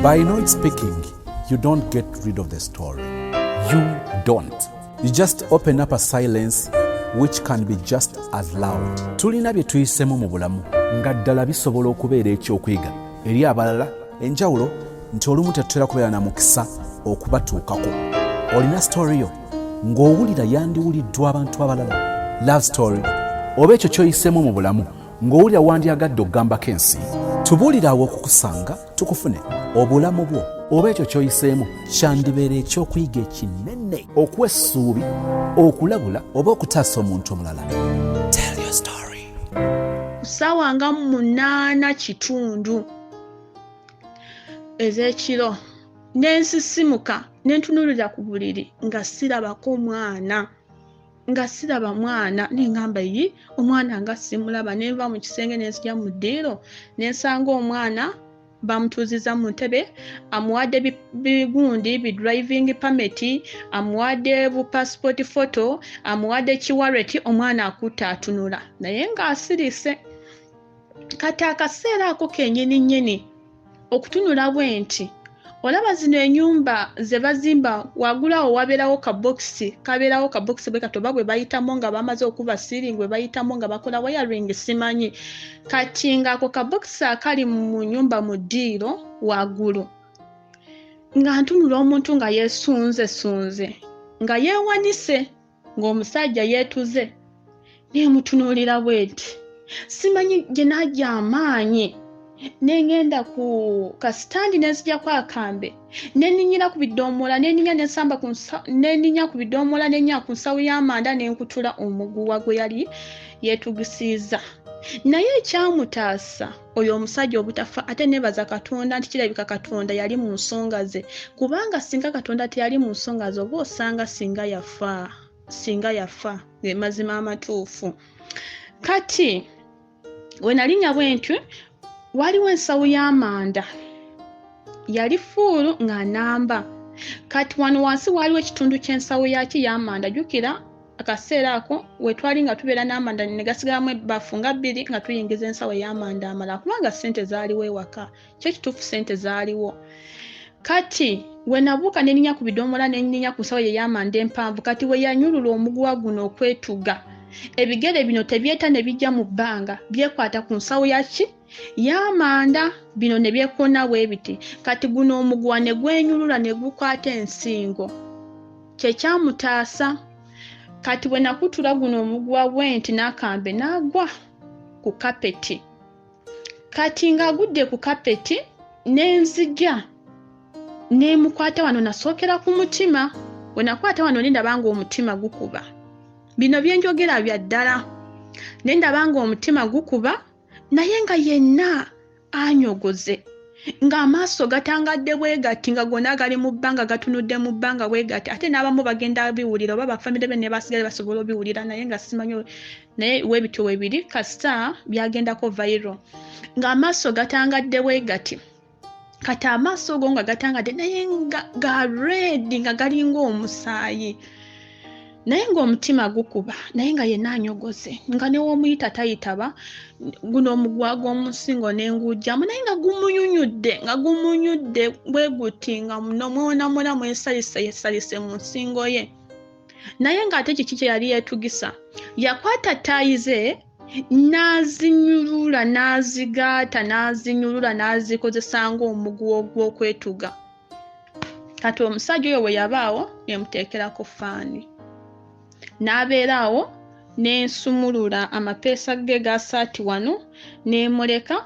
By not speaking, you don't get rid of the story. You don't. You just open up a silence which can be just as loud. Tulina bye tuyisemu mu bulamu nga ddala bisobola okubeera ekyokuyiga eri abalala. Enjawulo nti olumu tetutera kubeera na mukisa okubatuukako. Olina story yo ng'owulira yandiwuliddwa abantu abalala. Love story oba ekyo kyoyisemu mu bulamu ng'owulira wandyagadde okugambako ensi. Tubuulirawo okukusanga tukufune. Obulamu bwo oba ekyo kyoyiseemu kyandibeera ekyokuyiga ekinene, okuwa essuubi, okulabula oba okutaasa omuntu omulala. Tell your story. Ssaawa nga 8:30 ez'ekiro nensisimuka nentunulira ku buliri nga sirabako mwana. Siraba mwana nengamba yi omwana nga simulaba. Nenva mu kisenge nensija mu ddiiro nensanga omwana bamutuuziza mu ntebe, amuwadde bigundi bi driving permit, amuwadde bu passport photo, amuwadde kiwareti. Omwana akutte atunula naye nga asirise. Kati akaseera ako kennyini okutunula bwe nti olaba zino ennyumba ze bazimba wagulawo wabeerawo kabeerawo ka box bwe katoba bwe bayitamu nga bamaze okuba ceiling bwe bayitamu nga bakola wiring simanyi. Kati nga ako ka box akali mu nyumba mu ddiiro waggulu nga ntunula omuntu nga yeesunze nga yeewanise ng'omusajja yeetuze neemutunuulira bweti simanyi gye najja amaanyi. Nengenda ku kasitandi nenzijako akambe neninyira ku bidoomola neninya nensamba neninya ku bidoomola nenya ku nsawo y'amanda nenkutula omuguwa gwe yali yeetugisiiza. Naye ekyamutaasa oyo omusajja obutafa ate nebaza Katonda nti kirabika Katonda yali mu nsonga ze, kubanga singa Katonda teyali mu nsonga ze oba osanga singa yafa mazima amatuufu. Kati we nalinya bwentyo waliwo ensawo y'amanda yali fuulu nga namba. Kati wano wansi waliwo ekitundu ky'ensawo yaki y'amanda. Jjukira akaseera ako we twali nga tubeera n'amanda ne gasigalamu ebbafu nga 2 nga tuyingiza ensawo y'amanda amala kubanga ssente zaaliwo ewaka. Kyo kituufu ssente zaaliwo. Kati we nabuuka neninya ku bidoomola neninya ku nsawo y'amanda empanvu. Kati we yanyulula omuguwa guno okwetuga, ebigere bino tebyeta ne bijja mu bbanga byekwata ku nsawo y'amanda bino ne byekona bwe biti. Kati guno omuguwa ne gwenyulula ne gukwata ensingo. Kye kyamutaasa. Kati we nakutula guno omuguwa bwenti n'akambe n'agwa ku kapeti. Kati ng'agudde ku kapeti nenzija neemukwata wano nasookera ku mutima. We nakwata wano nendaba nga omutima gukuba. Bino byenjogera bya ddala. Nendaba nga omutima gukuba naye nga yenna anyogoze ng'amaaso gatangadde bwe gati nga gonna gali mu bbanga gatunudde mu bbanga bwe gati. Ate n'abamu bagenda biwulira oba bafamire be ne basigale basobola obiwulira naye nga simanyi naye webityo webiri kasita byagendako viral ng'amaaso gatangadde bwe gati. Kati amaaso go nga gatangadde naye nga ga red nga galinga omusaayi. Naye ng'omutima gukuba naye nga yenna anyogoze nga new'omuyita tayitaba. Guno omuguwa gw'omusingo n'engujjamu naye nga gumunyudde bwe guti nga mwonamwona yesalise mu nsingo ye. Naye ng'ate kiki kye yali yeetugisa, yakwata ttaayi ze n'azinyulula n'azigaata n'azinyulula n'azikozesa ng'omuguwa ogw'okwetuga. Kati omusajja oyo bwe yabaawo yemuteekerako faani. N'abeeraawo nensumulula amapeesa ge ga saati wano nemuleka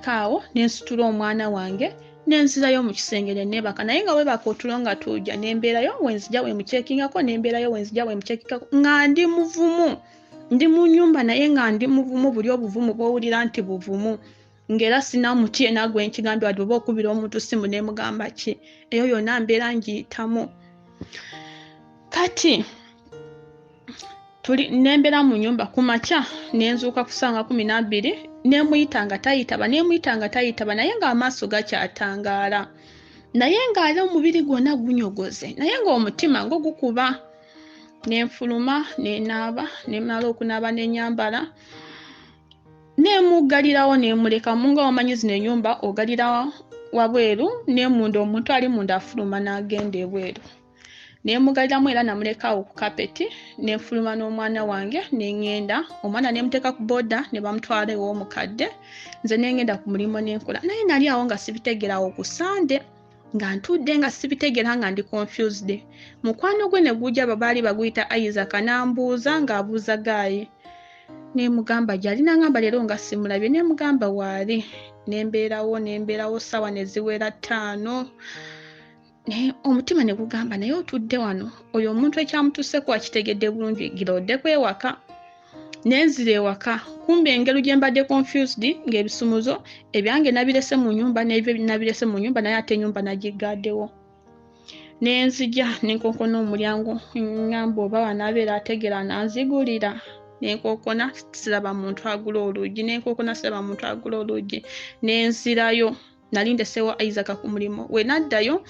awo nensitula omwana wange nenzirayo mu kisenge nebaka. Naye nga webaka otulo nga tujja nembeerayo wenzija wemukyekingako nembeerayo wenzija wemukyekingako nga ndi muvumu. Ndi mu nnyumba naye nga ndi muvumu, buli obuvumu bw'owulira nti buvumu. Ngera sina muti enagwe enkigambye wadde oba okubira omuntu simu nemugamba ki. Eyo yonna mbeera ngiyitamu. Kati nembera mu nyumba kumakya nenzuuka kusanga 12 nemuyita nga tayitaba naye nga amaaso gakyatangaala naye nga ali omubiri gwonna gunyogoze naye nga omutima ngo gukuba. Nenfuluma nenaaba nemala okunaaba nenyambala nemugalirawo nemuleka munga omanyi zino ennyumba ogalirawo wabweru n'emunda omuntu ali munda afuluma n'agenda ebweru. Nemugaliramu era namulekaawo ku kapeti nenfuluma n'omwana wange nengenda omwana nemuteeka ku boda ne bamutwala ew'omukadde nze nengenda ku mulimu nenkola naye nali awo nga sibitegerawo ku Sande nga ntudde nga sibitegera nga ndi confused. Mukwano gwe ne gujja babaali baguyita Isaac nambuuza ng'abuuza Gaayi nemugamba gyali nangamba leero nga simulabye nemugamba waali nembeerawo ssaawa ne ziwera 5. Omutima ne gugamba naye otudde wano oyo omuntu ekyamutusseko akitegedde bulungi girodde kwewaka. Nenzira ewaka kumbe engero gye mbadde confused ng'ebisumuzo ebyange nabirese mu nyumba n'ebyo nabirese mu nyumba naye ate ennyumba nagigaddewo. Nenzija nenkokona omulyango ngamba oba wanaabeera ategera nanzigulira nenkokona siraba muntu agula oluggi nenzirayo nali ndesewo Isaac ku mulimu we naddayo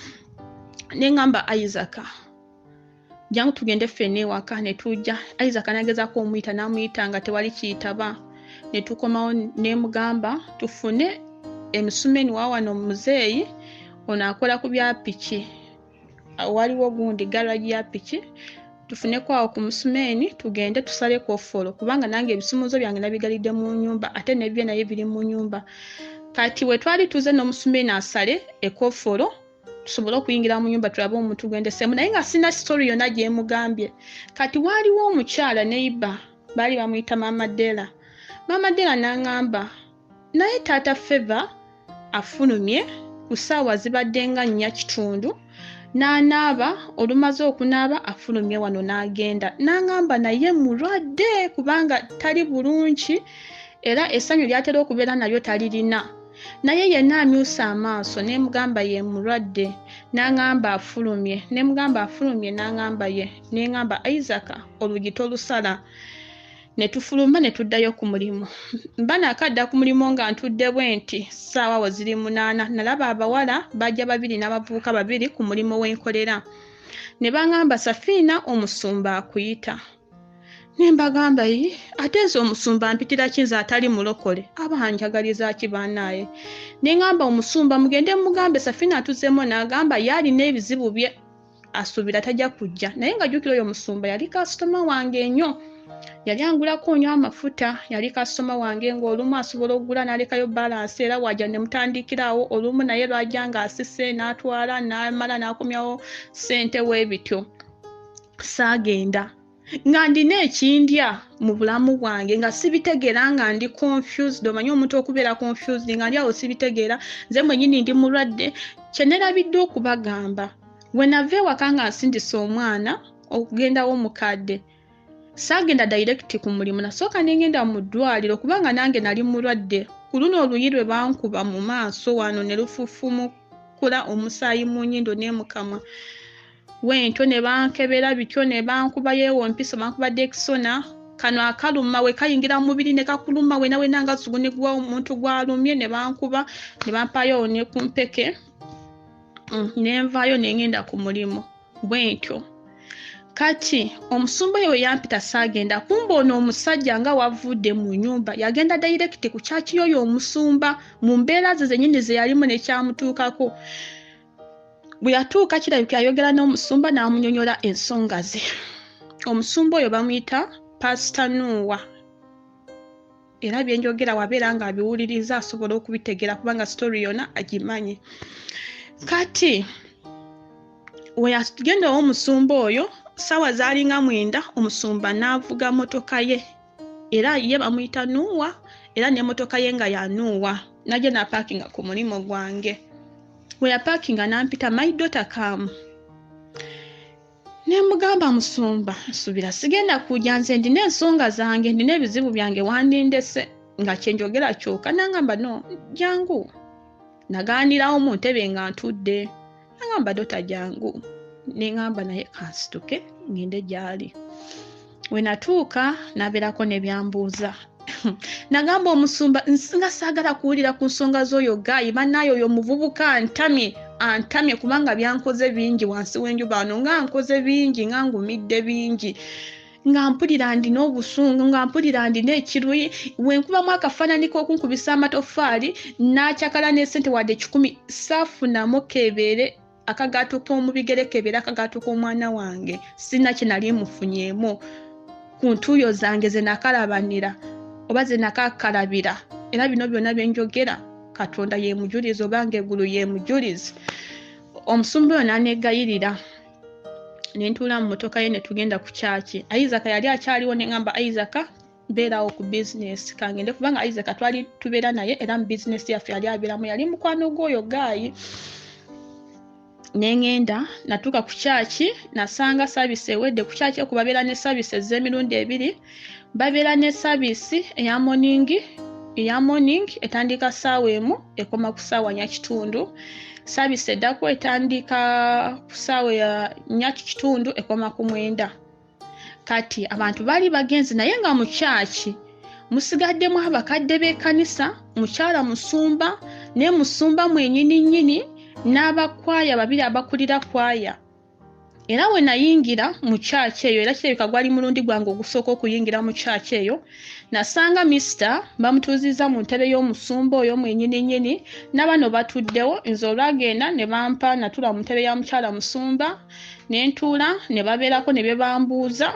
nengamba Isaac jangu tugende ffenna ewaka ne tujja. Isaac nagezaako omuyita n'amuyita nga tewali kiyitaba ne tukomawo nemugamba tufune emisumeni wa wano muzeeyi ono akola ku bya piki waliwo gundi garage ya piki tufuneko awo ku musumeni tugende tusaleko offolo kubanga nange ebisumuzo byange nabigalidde mu nyumba ate nebye naye biri mu nyumba. Kati we twali tuze n'omusumeni asale ekofolo tusobole okuyingira mu nyumba tulabe omuntu gwendesemu naye nga sina story yonna gye mugambye. Kati waaliwo omukyala neiba baali bamuyita Mama Dela. Mama Dela n'angamba naye taata Feva afulumye ku ssaawa zibadde nga 4:00 n'anaaba olumaze okunaaba afulumye wano n'agenda n'angamba naye mulwadde kubanga tali bulungi era essanyu lyatera okubeera nalyo talirina naye yenna amyusa amaaso nemugamba ye mulwadde n'angamba afulumye n'angamba ye n'engamba Isaac olugi tolusala ne tufuluma ne tuddayo ku mulimu. Mba nakadda ku mulimu nga ntudde bwenti ssaawa we ziri 8 nalaba abawala bajja 2 n'abavubuka 2 ku mulimu w'enkolera ne bangamba Safiina omusumba akuyita. Nembagamba ate nze omusumba mpitira kinza atali mulokole abanjagaliza kibanaaye. Nengamba omusumba mugende mugambe Safiina atuzemo n'agamba yalina ebizibu bye asubira tajja kujja naye nga jjukira oyo omusumba yali kasitoma wange nnyo. Yali angulako nnyo amafuta yali kasitoma wange ng'olumu asobola okugula n'alekayo balance era wajja ne mutandikirawo olumu naye lwajja ng'asise n'atwala n'amala n'akomyawo ssente w'ebityo. Saagenda nga ndina ekindya mu bulamu bwange nga sibitegeera nga ndi confused. Omanyi omuntu okubeera confused nga ndi awo sibitegeera nze mwennyini ndi mulwadde kye nerabidde okubagamba we nava ewaka nga nsindisa omwana okugendawo mukadde. Saagenda direct ku mulimu nasooka nengenda mu ddwaliro kubanga nange nali mulwadde. Ku luno oluyi lwe bankuba mu maaso wano ne lufufumukula omusaayi mu nnyindo n'emukamwa wentyo ne bankebera bityo ne bankuba yeewo mpiso bankuba Dexona kano akaluma we kayingira mu mubiri ne kakuluma we nawe nanga sugunigwa omuntu gwalumye ne bankuba ne bampayo ne kumpeke nenvayo nengenda ku mulimu bwentyo. Kati omusumba we yampita saagenda kumbe ono omusajja nga wavudde mu nyumba yagenda direct ku kyaki yoyo omusumba mu mbeera ze zennyini ze yalimu nekyamutuukako. Bwe yatuuka kirabika yayogera n'omusumba n'amunyonyola ensonga ze. Omusumba oyo bamuyita Part2 era byenjogera wabeera nga abiwuliriza asobola okubitegeera kubanga story yonna agimanyi. Kati we yagenda omusumba oyo sawa zaalinga 9 omusumba n'avuga motoka ye era ye bamuyita Nuwa era ne motoka ye nga ya Nuwa najje na parkinga ku mulimu gwange. We ya parkinga nampita my daughter come nemugamba musumba nsubira sigenda kujja nze ndina ensonga zange ndina ebizibu byange wandindese nga kyenjogera kyokka nangamba no jangu nagaanirawo mu ntebe nga ntudde nangamba dota jangu nengamba naye kansituke ngende gyali. We natuuka nabeerako ne byambuuza nagamba omusumba nga saagala kuwulira ku nsonga z'oyo Gaayi bannaayo oyo muvubuka antamye kubanga byankoze bingi wansi w'enjuba wano nga nkoze bingi nga ngumidde bingi nga mpulira ndi n'obusungu nga mpulira ndi n'ekiruyi wenkubamu akafaanani k'okunkubisa amatoffaali n'akyakala n'essente wadde 10 saafunamu kebeere akagaato k'omu bigere kebeere akagaato k'omwana wange sina kye nali mufunyeemu ku ntuuyo zange ze nakalabanira oba ze nakakalabira era bino byonna bye njogera Katonda ye mujulizi obanga eggulu ye mujulizi. Omusumba oyo n'aneegayirira ne ntuula mu mmotoka ye ne tugenda ku kyaki. Isaac yali akyaliwo ne ngamba Isaac beerawo ku bizinesi kangende kubanga Isaac twali tubeera naye era mu bizinesi yaffe yali abeeramu yali mukwano gw'oyo Gaayi. Ne ngenda natuuka ku kyaki nasanga saavisi ewedde ku kyaki okwo babeera ne saavisi ez'emirundi 2 babeera ne saavisi eya morning etandika ssaawa 1 ekoma ku ssaawa 4:30. Saavisi eddako etandika ku ssaawa ya 4:30 ekoma ku 9. Kati abantu baali bagenzi naye nga mu kyaki musigaddemu abakadde b'ekkanisa mukyala musumba ne musumba mwennyini n'abakwaya 2 abakulira kwaya. Era we nayingira mu kyaki eyo era kirabika gwali mulundi gwange ogusooka okuyingira mu kyaki eyo nasanga Mr. bamutuuziza mu ntebe y'omusumba oyo mwennyini n'abano batuddewo nze olwagenda ne bampa natula mu ntebe ya mukyala musumba ne ntuula ne babeerako ne bye bambuuza.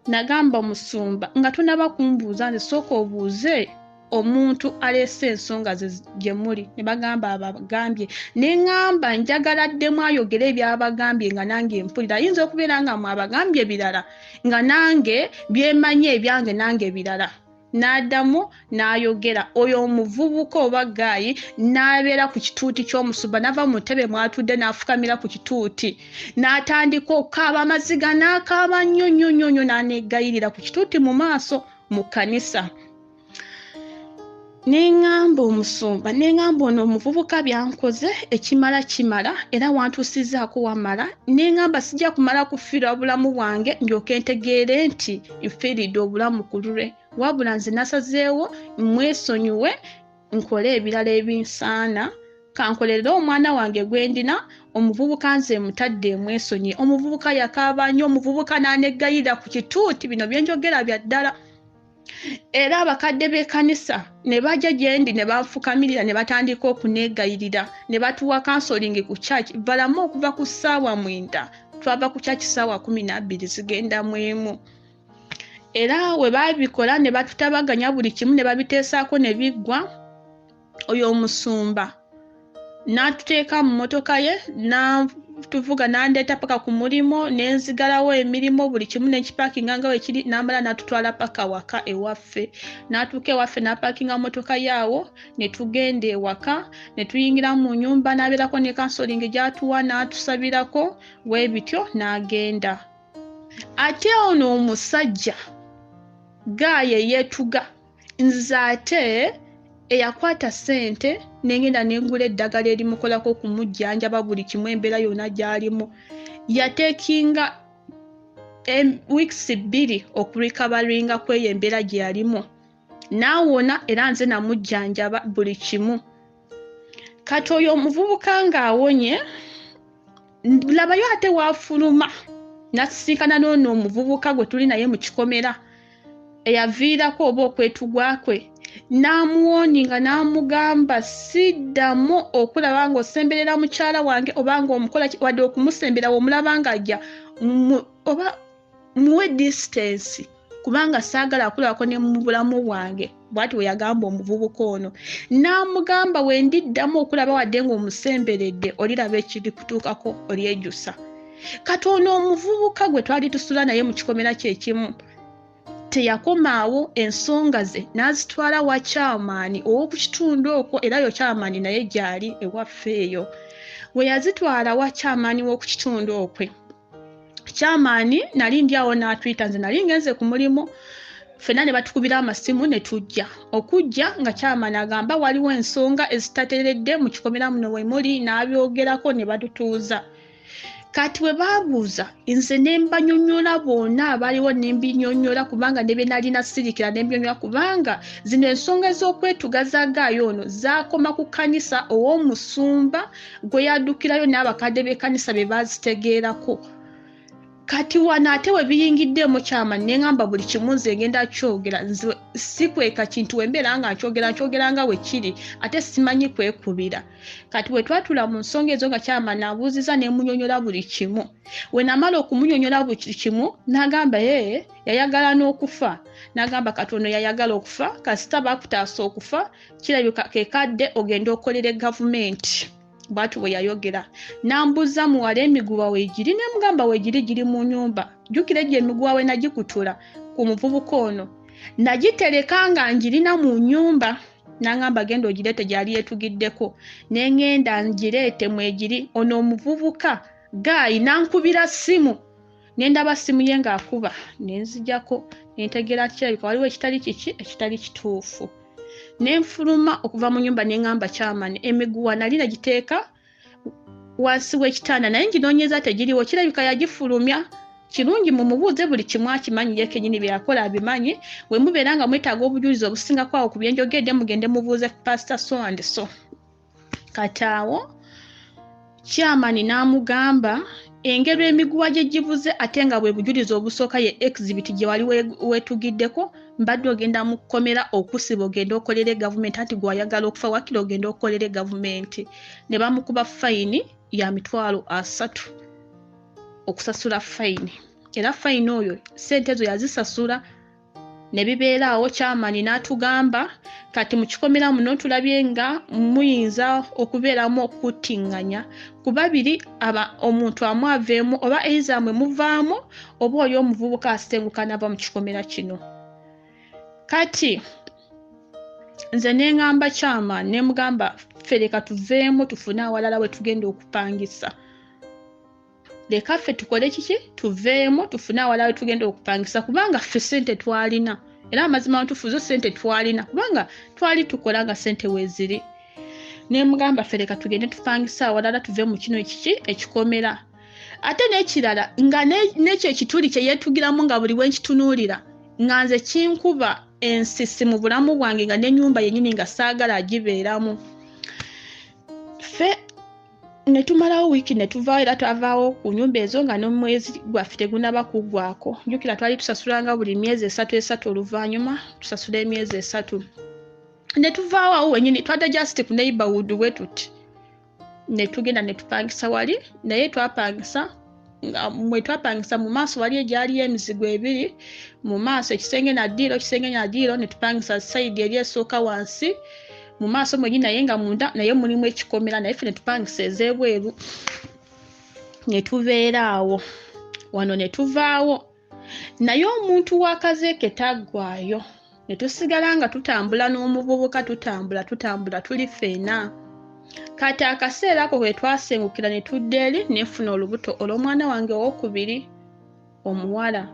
Nagamba omusumba nga tunaba kumbuuza nze sooka obuuze omuntu aleese ensonga ze gye muli. Ne bagamba abagambye ne ngamba njagala ddemu ayogera ebyabagambye nga nange mpulira ayinza okubeera nga mu abagambye birala nga nange byemanye ebyange nange birala. N'addamu n'ayogera oyo omuvubuka oba Gaayi n'abeera ku kituuti ky'omusumba n'ava mu ntebe mwatudde n'afukamira ku kituuti n'atandika okukaaba amaziga n'akaaba nnyo n'aneegayirira ku kituuti mu maaso mu kkanisa. N'engamba omusumba n'engamba ono omuvubuka byankoze ekimala era wantuusizaako wamala n'engamba sijja kumala kufiirwa bulamu bwange ndyoke ntegeere nti nfiiridde obulamu ku lulwe wabula nze nasazeewo mwesonyiwe nkole ebirala ebinsaana kankolere omwana wange gwe ndina omuvubuka nze mutadde mwesonyi. Omuvubuka yakaaba nnyo omuvubuka n'aneegayirira ku kituuti. Bino bye njogera bya ddala. Era abakadde b'ekkanisa ne bajja gye ndi ne banfukamirira ne batandika okuneegayirira ne batuwa kansolingi ku kyaki balamu okuva ku ssaawa 9 twava ku kyaki ssaawa 12 zigenda mu emu. Era we baabikola ne batutabaganya buli kimu ne babiteesaako ne biggwa. Oyo omusumba n'atuteeka mu mmotoka ye tuvuga n'andeeta paka ku mulimo n'enzigalawo emirimu buli kimu n'ekipaakinga nga wekiri n'amala n'atutwala paka waka ewaffe. N'atuuka ewaffe n'apaakinga mmotoka yaawo ne tugenda ewaka ne tuyingira mu nnyumba n'abeerako ne kansolingi gy'atuwa n'atusabirako weebityo n'agenda. Ate ono omusajja Gaayi yeetuga nze ate eyakwata ssente nengenda nengula eddagala erimukolako okumujjanjaba buli kimu embeera yonna gy'alimu. Yateekinga weeks 2 okurikabaringa kweyo embeera gye yalimu n'awona era nze namujjanjaba buli kimu. Kati oyo omuvubuka ng'awonye labayo ate waafuluma nasisinkana n'ono omuvubuka gwe tuli naye mu kikomera eyaviirako oba okwetugwa kwe n'amuwoninga n'amugamba siddamu okulaba ng'osemberera mukyala wange obanga omukola wadde okumusembera w'omulaba ng'ajja oba muwe distance kubanga saagala akulabako ne mu bulamu bwange. Bw'ati we yagamba omuvubuka ono. N'amugamba we ndiddamu okulaba wadde ng'omusemberedde oliraba ekiri kutuukako olyejjusa. Kati ono omuvubuka gwe twali tusula naye mu kikomera kye kimu teyakomaawo ensonga ze n'azitwala wa kyamaani ow'oku kitundu okwo era yo kyamaani naye gyali ewaffe eyo. We yazitwala wa kyamaani w'oku kitundu okwe. Kyamaani nali ndi awo n'atuyita nze nali ngenze ku mulimu ffenna ne batukubira amasimu ne tujja. Okujja nga kyamaani agamba waliwo ensonga ezitateredde mu kikomera muno we muli n'abyogerako ne batutuuza. Kati we baabuuza nze ne mbanyonnyola bonna abaliwo ne mbinyonnyola kubanga ne bye nalina sirikira ne mbyonnyola kubanga zino ensonga z'okwetuga za Gaayi ono zaakoma ku kkanisa ow'omusumba gwe yaddukirayo n'abakadde b'ekkanisa be baazitegeerako. kati wano ate we biyingiddemu kyama ne ngamba buli kimu nze ngenda kyogera nze sikweka kintu wembeera nga nkyogera nga we kiri ate simanyi kwekubira. Kati we twatula mu nsonga ezo nga kyama n'abuuziza ne munyonyola buli kimu. We namala okumunyonyola buli kimu n'agamba yayagala n'okufa. N'agamba kati ono yayagala okufa kasita baakutaasa okufa kirabika kekadde ogenda okolera gavumenti. Bwatu we yayogera. Nambuza muwala emiguwa weegiri ne mugamba weegiri mu nnyumba. Jjukira gye emiguwa we nagikutula ku muvubuka ono. Nagitereka nga ngirina mu nnyumba. N'angamba genda ogireete gyali yeetugiddeko. Ne ngenda ngireete mwegiri ono omuvubuka Gayi nankubira simu. Ne ndaba simu ye ng'akuba ne nzijjako ne ntegeera kirabika waliwo ekitali kituufu. Nenfuluma okuva mu nyumba ne ngamba kyamani emiguwa nali nagiteeka wansi w'ekitanda naye nginoonyeza tegiriwo kirabika yagifulumya. Kirungi mumubuuze buli kimu akimanyi ye kennyini bye yakola abimanyi. We mubeera nga mwetaaga obujulizi obusingako awo ku bye njogedde mugende mubuuze Pastor so and so. Kati awo kyamani n'amugamba engero emiguwa gye givuze ate nga bwe bujulizi obusooka ye exhibit gye wali weetugiddeko mbadde ogenda mu kkomera okusiba ogenda okolera gavumenti anti gwe wayagala okufa wakira ogenda okolera gavumenti. Ne bamukuba fayini ya $30,000 okusasula fayini. Era fayini oyo ssente ezo yazisasula ne bibeera awo kyamani n'atugamba kati mu kikomera muno tulabye nga muyinza okubeeramu okuttinganya ku babiri omuntu amwaveemu oba eizamwe muvaamu oba oyo omuvubuka asenguka nava mu kikomera kino. Kati nze ne ngamba kyamani ne mugamba ffe leka tuveemu tufune awalala we tugenda okupangisa. Leka ffe tukole kiki tuveemu tufune awalala we tugenda okupangisa kubanga ffe ssente twalina. Era amazima ntufuzo ssente twalina kubanga twali tukola nga ssente weeziri. Ne mugamba ffe leka tugende tupangisa awalala tuve mu kino ekikomera. Ate n'ekirala nga n'ekyo ekituli kye yeetugiramu nga buli wenkitunuulira nga nze kinkuba ensisi mu bulamu bwange nga n'ennyumba yennyini nga saagala agibeeramu. Ffe ne tumalawo wiiki ne tuvaawo era twavaawo ku nnyumba ezo nga n'omwezi gwaffe tegunaba kuggwako. Njukira twali tusasulanga buli myezi 3 oluvannyuma tusasula emyezi 3. Ne tuvaawo awo wennyini twadda just ku neighborhood we tuti. Ne tugenda ne tupangisa wali naye twapangisa mwe twapangisa mu maaso wali egyaliyo emizigo ebiri mu maaso ekisenge naddiiro ne tupangisa side eri esooka wansi mu maaso mwenyi naye nga munda naye mulimu ekikomera naye ffe ne tupangisa ez'ebweru. Ne tubeera awo wano ne tuvaawo naye omuntu w'akazeeke taggwaayo. Ne tusigala nga tutambula n'omuvubuka tutambula tuli ffeena. Kati akaseera ako kwe twasengukira ne tudda eri nefuna olubuto olw'omwana wange owokubiri omuwala.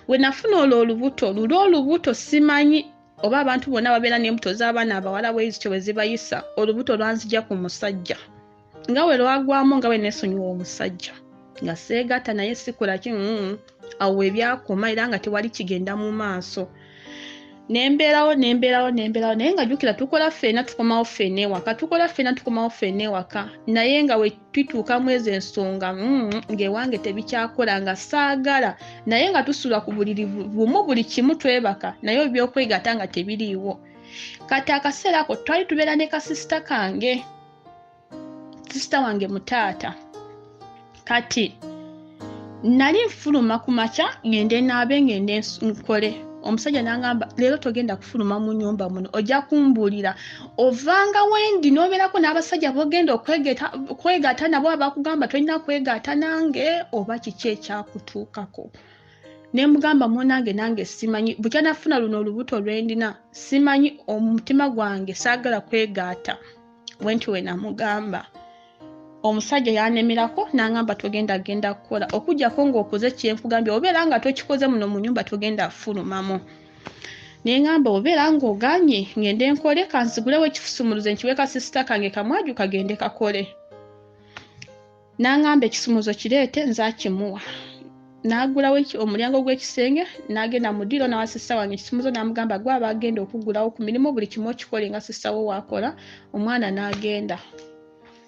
We nafuna olubuto simanyi oba abantu bonna babeera n'embuto z'abaana abawala bwezityo bwe zibayisa. Olubuto lwanzija ku musajja nga we lwagwamu nga we neesonyiwa omusajja nga seegatta naye sikola ki awo ebyakoma era nga tewali kigenda mu maaso. Nembeerawo naye nga jjukira tukola ffeena tukomawo ffeena ewaka naye nga we tutuukamu ezo ensonga ng'ewange tebikyakola nga saagala naye nga tusula ku buliri bumu buli kimu twebaka naye ebyokwegatta nga tebiriiwo. Kati akaseera ako twali tubeera ne kasisita kange sisita wange mutaata. Kati nali nfuluma ku makya ngende naabe ngende nkole. Omusajja n'angamba leero togenda kufuluma mu nnyumba muno ojja kumbuulira ovanga wendi n'obeerako n'abasajja b'ogenda okwegatta nabo abakugamba tolina kwegatta nange oba kiki ekyakutuukako. Ne mugamba munnange nange simanyi bukya nafuna luno olubuto lwendina simanyi omutima gwange saagala kwegatta wenti we namugamba. Omusajja yanemerako n'angamba togenda genda kukola okujjako ng'okoze kyenkugambye obeera nga tokikoze muno mu nnyumba togenda fulumamu. Ne ngamba obeera ng'oganye ngende nkole kanzigulewo ekisumuluzo nkiwe kasisita kange kamwaju kagende kakole. N'angamba ekisumuluzo kireete nzakimuwa. N'agulawo omulyango gw'ekisenge n'agenda mu ddiiro n'awasisita wange ekisumuluzo n'amugamba gwe aba agenda okugulawo ku mirimu buli kimu okikole nga sisita wo waakola. Omwana n'agenda.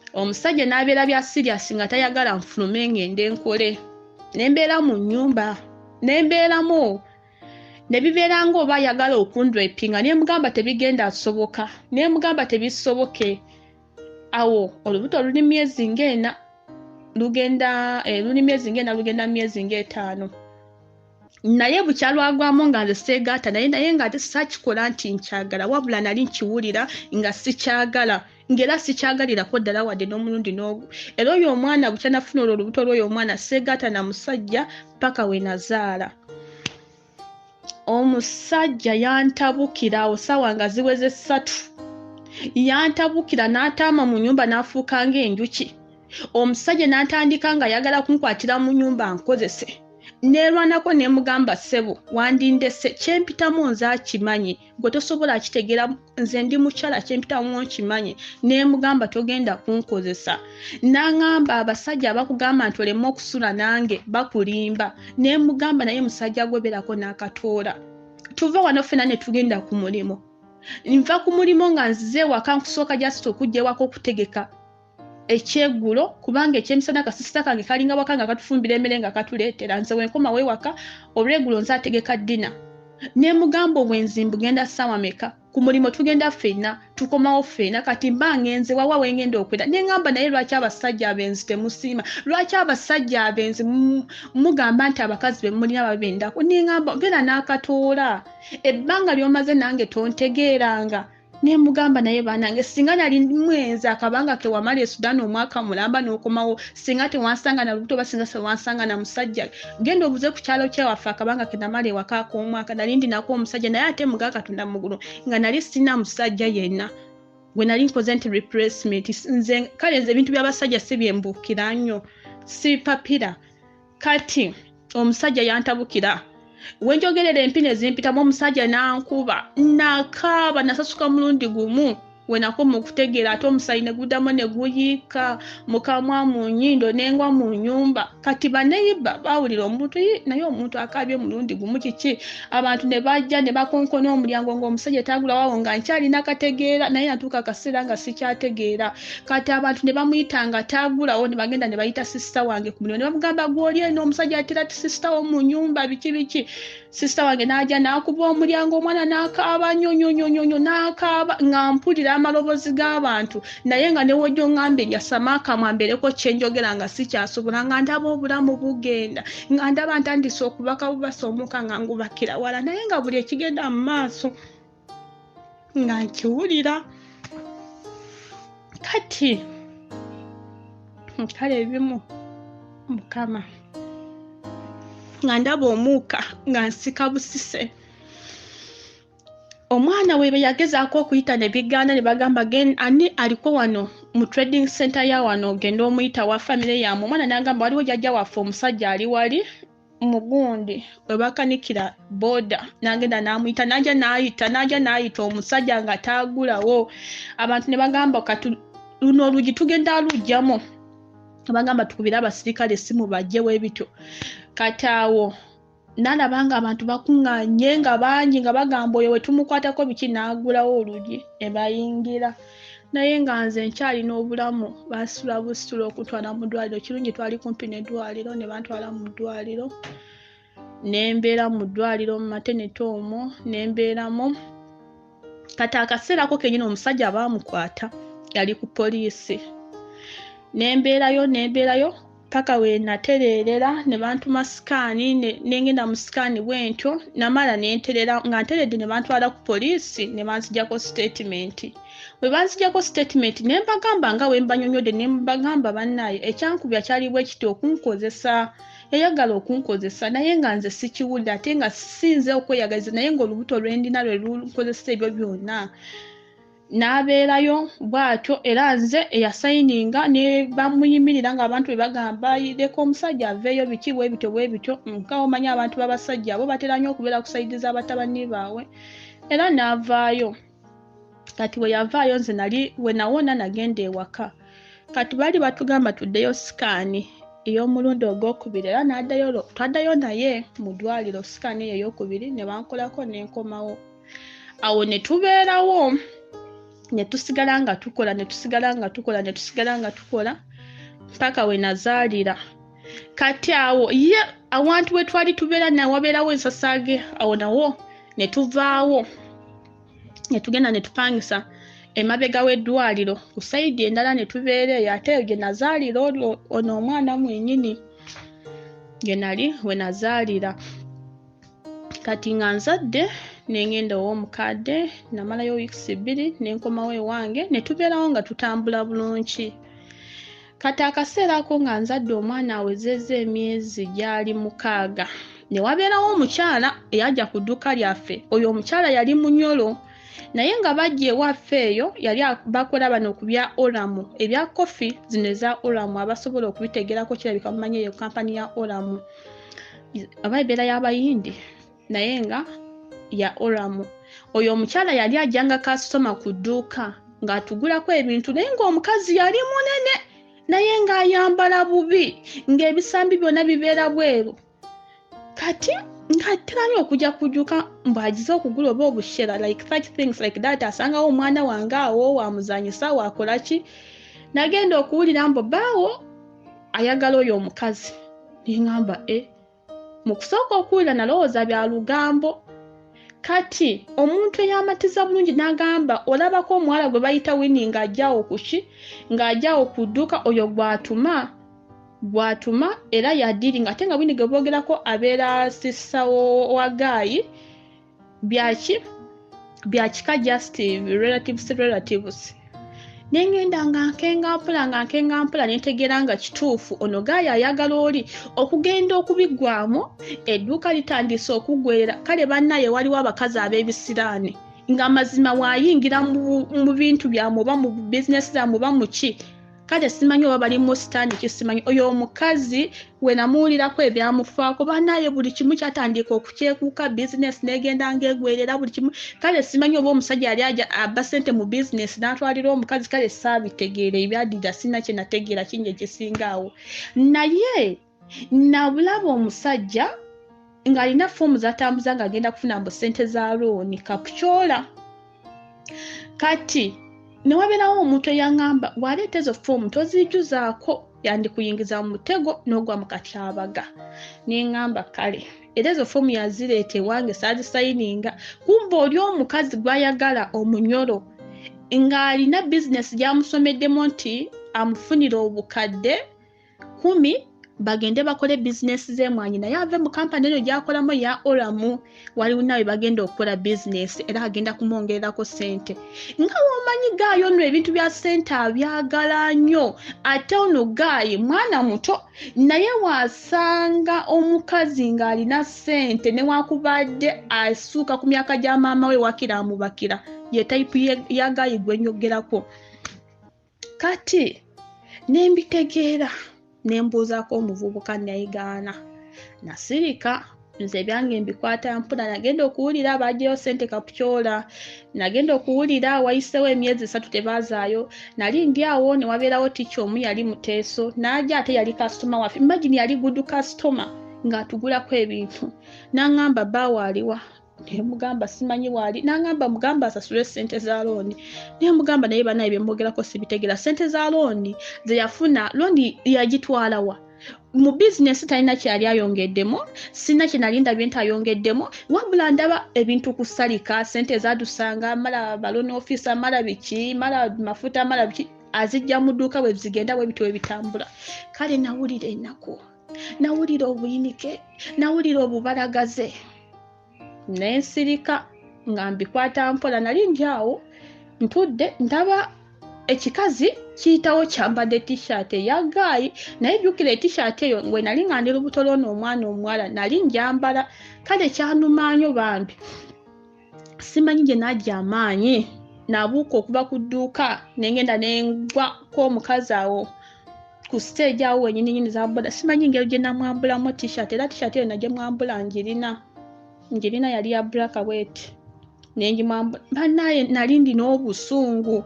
Omusajja n'abeera bya serious nga tayagala nfulume ngende nkole. nembeera mu nnyumba nembeeramu nebibeera ng'oba ayagala okundwepinga nemugamba tebigenda asoboka nemugamba tebisoboke awo olubuto luli myezi ng'ena lugenda lugenda myezi ng'etaano naye bukyalwagwamu nga nze seegaata naye nga ate sakikola nti nkyagala wabula nali nkiwulira nga sikyagala ngera sikyagalirako ddala wadde n'omulundi n'ogu era oyo omwana bukyanafuna olwo olubuto lw'oyo omwana seegaata na musajja paka we nazaala omusajja yantabukira awo ssaawa nga ziweze 3 yantabukira n'ataama mu nnyumba n'afuuka ng'enjuki omusajja n'atandika nga ayagala kunkwatira mu nnyumba nkozese neerwanako nemugamba ssebo wandindese kyempitamu nze akimanyi gwe tosobola kitegeera nze ndi mukyala kyempitamu nkimanyi nemugamba togenda kunkozesa n'aŋŋamba abasajja abakugamba nti oleme okusula nange bakulimba nemugamba naye musajja gweberako n'akatoola tuva wano ffena ne tugenda ku mulimo nva ku mulimo nga nzize waka nkusooka jasita okujja ewaka okutegeka ekyeggulo kubanga ekyemisana kasisita kange kalinga waka nga katufumbira emmere nga katuleetera nze wenkoma weewaka olweggulo nze ategeka ddina nemugamba obwenzi bugenda ssaawa meka ku mulimu tugenda ffenna tukomawo ffenna kati mba ngenze wawa wengenda okwera neŋŋamba naye lwaki abasajja abenzi temusiima lwaki abasajja abenzi mugamba nti abakazi be mulina babendako neŋŋamba genda n'akatoola ebbanga ly'omaze nange tontegeeranga nemugamba naye banange singa nali mwenza akabanga ke wamala Sudan omwaka mulamba n'okomawo singa tewansanga na lubuto basinga sewansanga na musajja genda obuze ku kyalo kyewaffe akabanga ke namala ewaka ak'omwaka nali ndinako omusajja naye ate muga Katonda mugulu nga nali sina musajja yenna gwe nali nkoze nti replacement nze kale nze ebintu by'abasajja si byembuukira nnyo si papira kati omusajja yantabukira wenjogerera empine zimpitamu omusajja n'ankuba nakaaba nasasuka mulundi gumu wenakoma okutegeera ate omusayi ne guddamu ne guyiika mukamwa mu nnyindo n'engwa mu nnyumba kati baneyiba baawulira omuntu naye omuntu akaabye mulundi gumu kiki abantu ne bajja ne bakonkona omulyango ng'omusajja taagula waawo nga nkyalina kategeera naye natuuka akaseera nga sikyategeera kati abantu ne bamuyita nga taagulawo ne bagenda ne bayita sisita wange ku mulimu ne bamugamba gw'oli eno omusajja atera ti sisita wo mu nnyumba biki sisita wange n'ajja n'akuba omulyango omwana n'akaaba nyonyonyonyonyo n'akaaba nga mpulira amaloboozi g'abantu naye nga newojja oŋŋamba eryasamaaka mwambereko kyenjogera nga sikyasobola nga ndaba obulamu bugenda nga ndaba ntandise okubaka bubasomuka nga ngubakira wala naye nga buli ekigenda mu maaso nga nkiwulira kati kale ebimu mukama nga ndaba omuuka nga nsika busise omwana we yagezaako okuyita ne bigaana ne bagamba ani aliko wano mu trading center ya wano genda omuyita wa famire yamu omwana n'agamba waliwo jjajja waffe omusajja ali wali mugundi we bakanikira boda n'agenda n'amuyita n'ajja n'ayita omusajja nga taagulawo abantu ne bagamba kati luno olugi tugenda alugjamu bagamba tukubira abasirikale simu bajjewo ebityo kati awo nalabanga abantu bakuŋŋaanye nga bangi nga bagamba oyo we tumukwatako biki n'agulawo olugi ne bayingira naye nga nze nkyalina obulamu basula busitula okutwala mu ddwaliro kirungi twali kumpi n'eddwaliro ne bantwala mu ddwaliro nembeera mu ddwaliro mu maternity omwo nembeeramu kati akaseerako kenyini omusajja baamukwata yali ku poliisi nembeerayo paka we natereerera ne bantuma sikaani nengenda mu sikaani bwentyo namala nenterera nga nteredde ne bantwala ku poliisi ne banzijjako statement bwe banzijjako statement ne mbagamba nga we mbanyonyodde ne mbagamba bannaye ekyankubya kyali bwe kiti okunkozesa yayagala okunkozesa naye nga nze sikiwulira ate nga sinze okweyagaliza naye ng'olubuto lwendina lwe lunkozesa ebyo byonna n'abeerayo bw'atyo era nze eyasayininga ne bamuyimirira ng'abantu be bagamba leka omusajja aveeyo biki bwe bityo nga omanyi abantu b'abasajja abo batera nnyo okubeera ku sayidi z'abatabani baabwe era n'avaayo kati we yavaayo nze nali we nawona nagenda ewaka kati baali batugamba tuddeyo sikaani ey'omulundi ogwokubiri era twaddayo naye mu ddwaliro sikaani eyo ey'okubiri ne bankolako n'enkomawo awo ne tubeerawo ne tusigala nga tukola paka we nazaalira kati awo ye awantu we twali tubeera nawe wabeerawo ensasage awo nawo ne tuvaawo ne tugenda ne tupangisa emabega w'eddwaliro ku sayidi endala ne tubeera eyo ate eyo gye nazaalira ono omwana mwennyini gye nali we nazaalira. Kati nga nzadde ne ngenda ow'omukadde namalayo wiikisi 2 ne nkomawo ewange ne tubeerawo nga tutambula bulungi. Kati akaseera ako nga nzadde omwana awezezza emyezi gyali 6 ne wabeerawo omukyala eyajja ku dduuka lyaffe. Oyo omukyala yali munyolo naye nga bajja ewaffe eyo yali bakola bano ku bya Oramu ebya kofi zino eza Oramu abasobola okubitegerako kirabika mumanyi eyo kampani ya Oramu aba ebeera y'abayindi naye nga ya Oramu. Oyo omukyala yali ajjanga kasitoma ku dduuka ng'atugulako ebintu naye ng'omukazi yali munene naye ng'ayambala bubi ng'ebisambi byonna bibeera bweru. Kati ngateranyo okujja kujuka mbwagiza okugula oba obushera like such things like that asangawo omwana wange awo wamuzanyisa wakola ki. Nagenda okuwulira mbu baawo ayagala oyo omukazi neŋŋamba mu kusooka okuwulira nalowooza bya lugambo. Kati omuntu eyamatiza bulungi n'agamba olabako omuwala gwe bayita Winnie ng'ajjawo kuki ng'ajjawo ku dduuka oyo gwatuma era yadiri ate nga Winnie gwe boogerako abeera sissawo wa Gaayi byakika just relatives. Nengenda nga nkenga mpula netegeera nga kituufu ono Gaayi ayagala oli okugenda okubiggwamu edduuka litandise okugwera. Kale bannaye waliwo abakazi ab'ebisiraani nga mazima waayingira mu bintu byamu oba mu bizinesi zamu oba mu ki. Kale simanyi oba bali mu sitaani kisimanyi. Oyo omukazi we namuwulirako ebyamufaako bannaye buli kimu kyatandika okukyekuuka bizinesi negenda ng'egwerera buli kimu. Kale simanyi oba omusajja yali abba ssente mu bizinesi n'atwalira omukazi. Kale saabitegeera ebyaddirira sina kye nategeera kingi ekisingaawo. Naye nabulaba omusajja ng'alina foomu zatambuza ng'agenda kufuna mbu ssente za looni kapukyola. Kati ne wabeerawo omuntu eyaŋŋamba waleeta ezo foomu tozijjuzaako yandikuyingiza mu mutego n'ogwa mu katyabaga. Neŋŋamba kale era ezo foomu yazireeta ewange saazisayininga. Kumbe oli omukazi gw'ayagala omunyolo ng'alina bizinesi gy'amusomeddemu nti amufunira obukadde 10 bagende bakole bizinesi z'emwanyi naye ave mu kampani eyo gy'akolamu ya Oramu waliwo nawe bagenda okukola bizinesi era agenda kumwongererako ssente. Nga womanyi Gaayi ono ebintu bya ssente abyagala nnyo ate ono Gaayi mwana muto naye wasanga omukazi ng'alina ssente newakubadde asuuka ku myaka gya maama we wakira amubakira ye tayipu ya Gaayi gwe nyogerako. Kati nembitegeera nembuuzaako omuvubuka nayigaana nasirika nze byange mbikwata mpuna. Nagenda okuwulira abajjayo ssente kapukyola nagenda okuwulira wayiseewo emyezi 3 tebaazaayo. Nali ndi awo ne wabeerawo ticca omu yali muteeso n'ajja ate yali kasitoma waffe. Imagine yali gudu kasitoma ng'atugulako ebintu. N'aŋŋamba baawo aliwa nemugamba simanyi waali. N'aŋŋamba mugamba asasule ssente za looni. Nemugamba naye bannaye byemwogerako sibitegeera. Ssente za looni ze yafuna looni yagitwala wa? Mu bizinesi talina kyali ayongeddemu sina kye nali ndabye nti ayongeddemu wabula ndaba ebintu kusalika ssente zadusanga mala baloni office mala biki mala mafuta mala biki azijja mu dduuka bwe zigenda bwe bitwe bitambula. Kale nawulira ennaku nawulira obuyinike nawulira obubalagaze nensirika nga mbikwata mpola. Nali njaawo ntudde ndaba ekikazi kiyitawo kyambadde t-shirt eya Gaayi naye jjukira t-shirt eyo we nali nga ndi lubuto lw'ono omwana omuwala nali njambala. Kale kyanumaanyo bambi simanyi gye najja amaanyi nabuuka okuva ku dduuka nengenda nengwako omukazi awo ku stage awo wenyini za boda. Simanyi ngeri gye namwambulamu t-shirt era t-shirt eyo najye mwambula njirina yali ya black weight nenjimwambula. Bannaye nali ndina obusungu.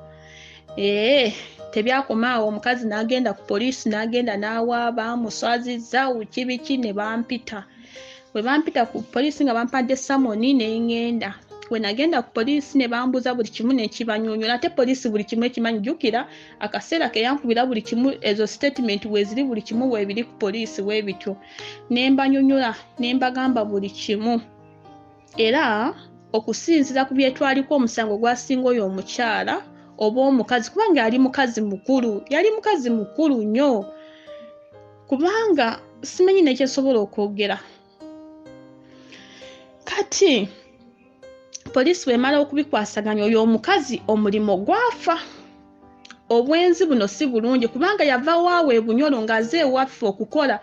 Tebyakomaawo omukazi n'agenda ku poliisi n'agenda n'awaaba muswazizza ukibiki ne bampita. We bampita ku poliisi nga bampadde samoni nengenda we nagenda ku poliisi ne bambuza buli kimu nekibanyonyola ate poliisi buli kimu ekimanyijukira akaseera ke yankubira buli kimu ezo statement weziri buli kimu webiri ku poliisi webityo nembanyonyola nembagamba buli kimu era okusinzira ku byetwaliko omusango gwasinga oyo omukyala oba omukazi kubanga yali mukazi mukulu nnyo kubanga simanyi nekyesobola okwogera kati poliisi bwemala okubikwasaganya oyo omukazi omulimo gwafa obwenzi buno si bulungi kubanga yava waawe bunyolo ng'aze ewaffe okukola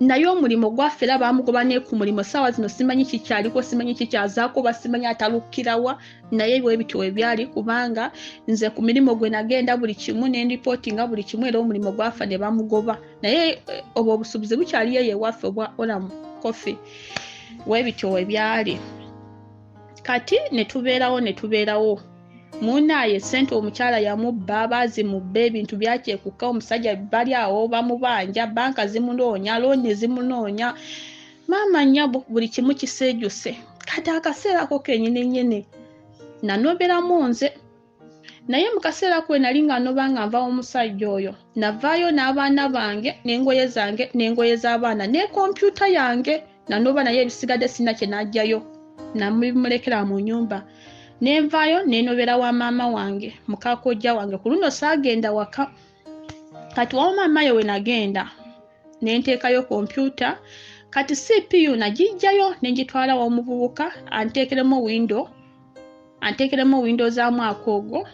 naye omulimo gwaffe era bamugoba ne ku mulimo ssaawa zino simanyi kikyaliko simanyi kikyazaako oba simanyi atalukkirawa naye bwebityo webyali kubanga nze ku mirimo gwe nagenda buli kimu nendipotinga buli kimu era omulimo gwafa ne bamugoba naye obwo obusuubuzi bukyaliyo ewaffe obwa olamu kofi webityo webyali kati netubeerawo munaye sente omukyala yamubba abazimubba ebintu byakyekuka omusajja bali awo bamubanja banka zimunoonya looni zimunoonya maama nnyabo buli kimu kisejjuse kati akaseerako kenyine nanoberamu nze naye mu kaseera kwe nali nga noba nga nva omusajja oyo navaayo n'abaana bange n'engoye zange n'engoye z'abaana ne kompyuta yange nanoba naye ebisigadde sina kye najjayo namulekera mu nyumba nenvaayo nenobera wa maama wange mukakojja wange ku luno saagenda waka kati wa maama yo we nagenda nenteekayo kompyuta kati CPU nagijjayo nenjitwala wa muvubuka anteekeremu window za mwaka ogwo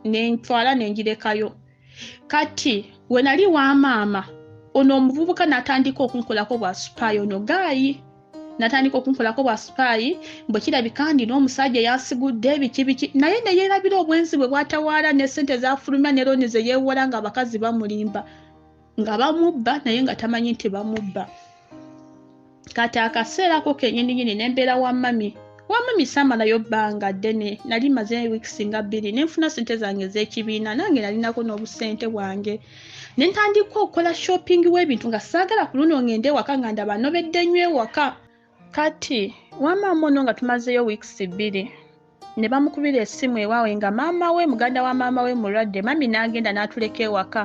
nentwala nenjirekayo kati we nali wa maama ono omuvubuka natandika okunkolako bwa spy ono gaayi natandika okunkolako bwa spy bwe kirabika ndi n'omusajja yasigudde biki naye ne yeerabira obwenzi bwe bwatawaala ne ssente zafulumya ne looni ze yeewola nga abakazi bamulimba nga bamubba naye nga tamanyi nti bamubba kati akaseerako kenyininyini nembeera wa mami saamalayo bbanga ddene nali maze weeks nga 2 nenfuna ssente zange ez'ekibiina nange nalinako n'obusente bwange nentandika okukola shopping w'ebintu nga saagala ku luno ngende ewaka nga ndaba nobedde nnyo ewaka kati wamaama ono nga tumazeyo weeks 2 ne bamukubira essimu ewaawe nga maama we muganda wa maama we mulwadde mami n'agenda n'atuleka ewaka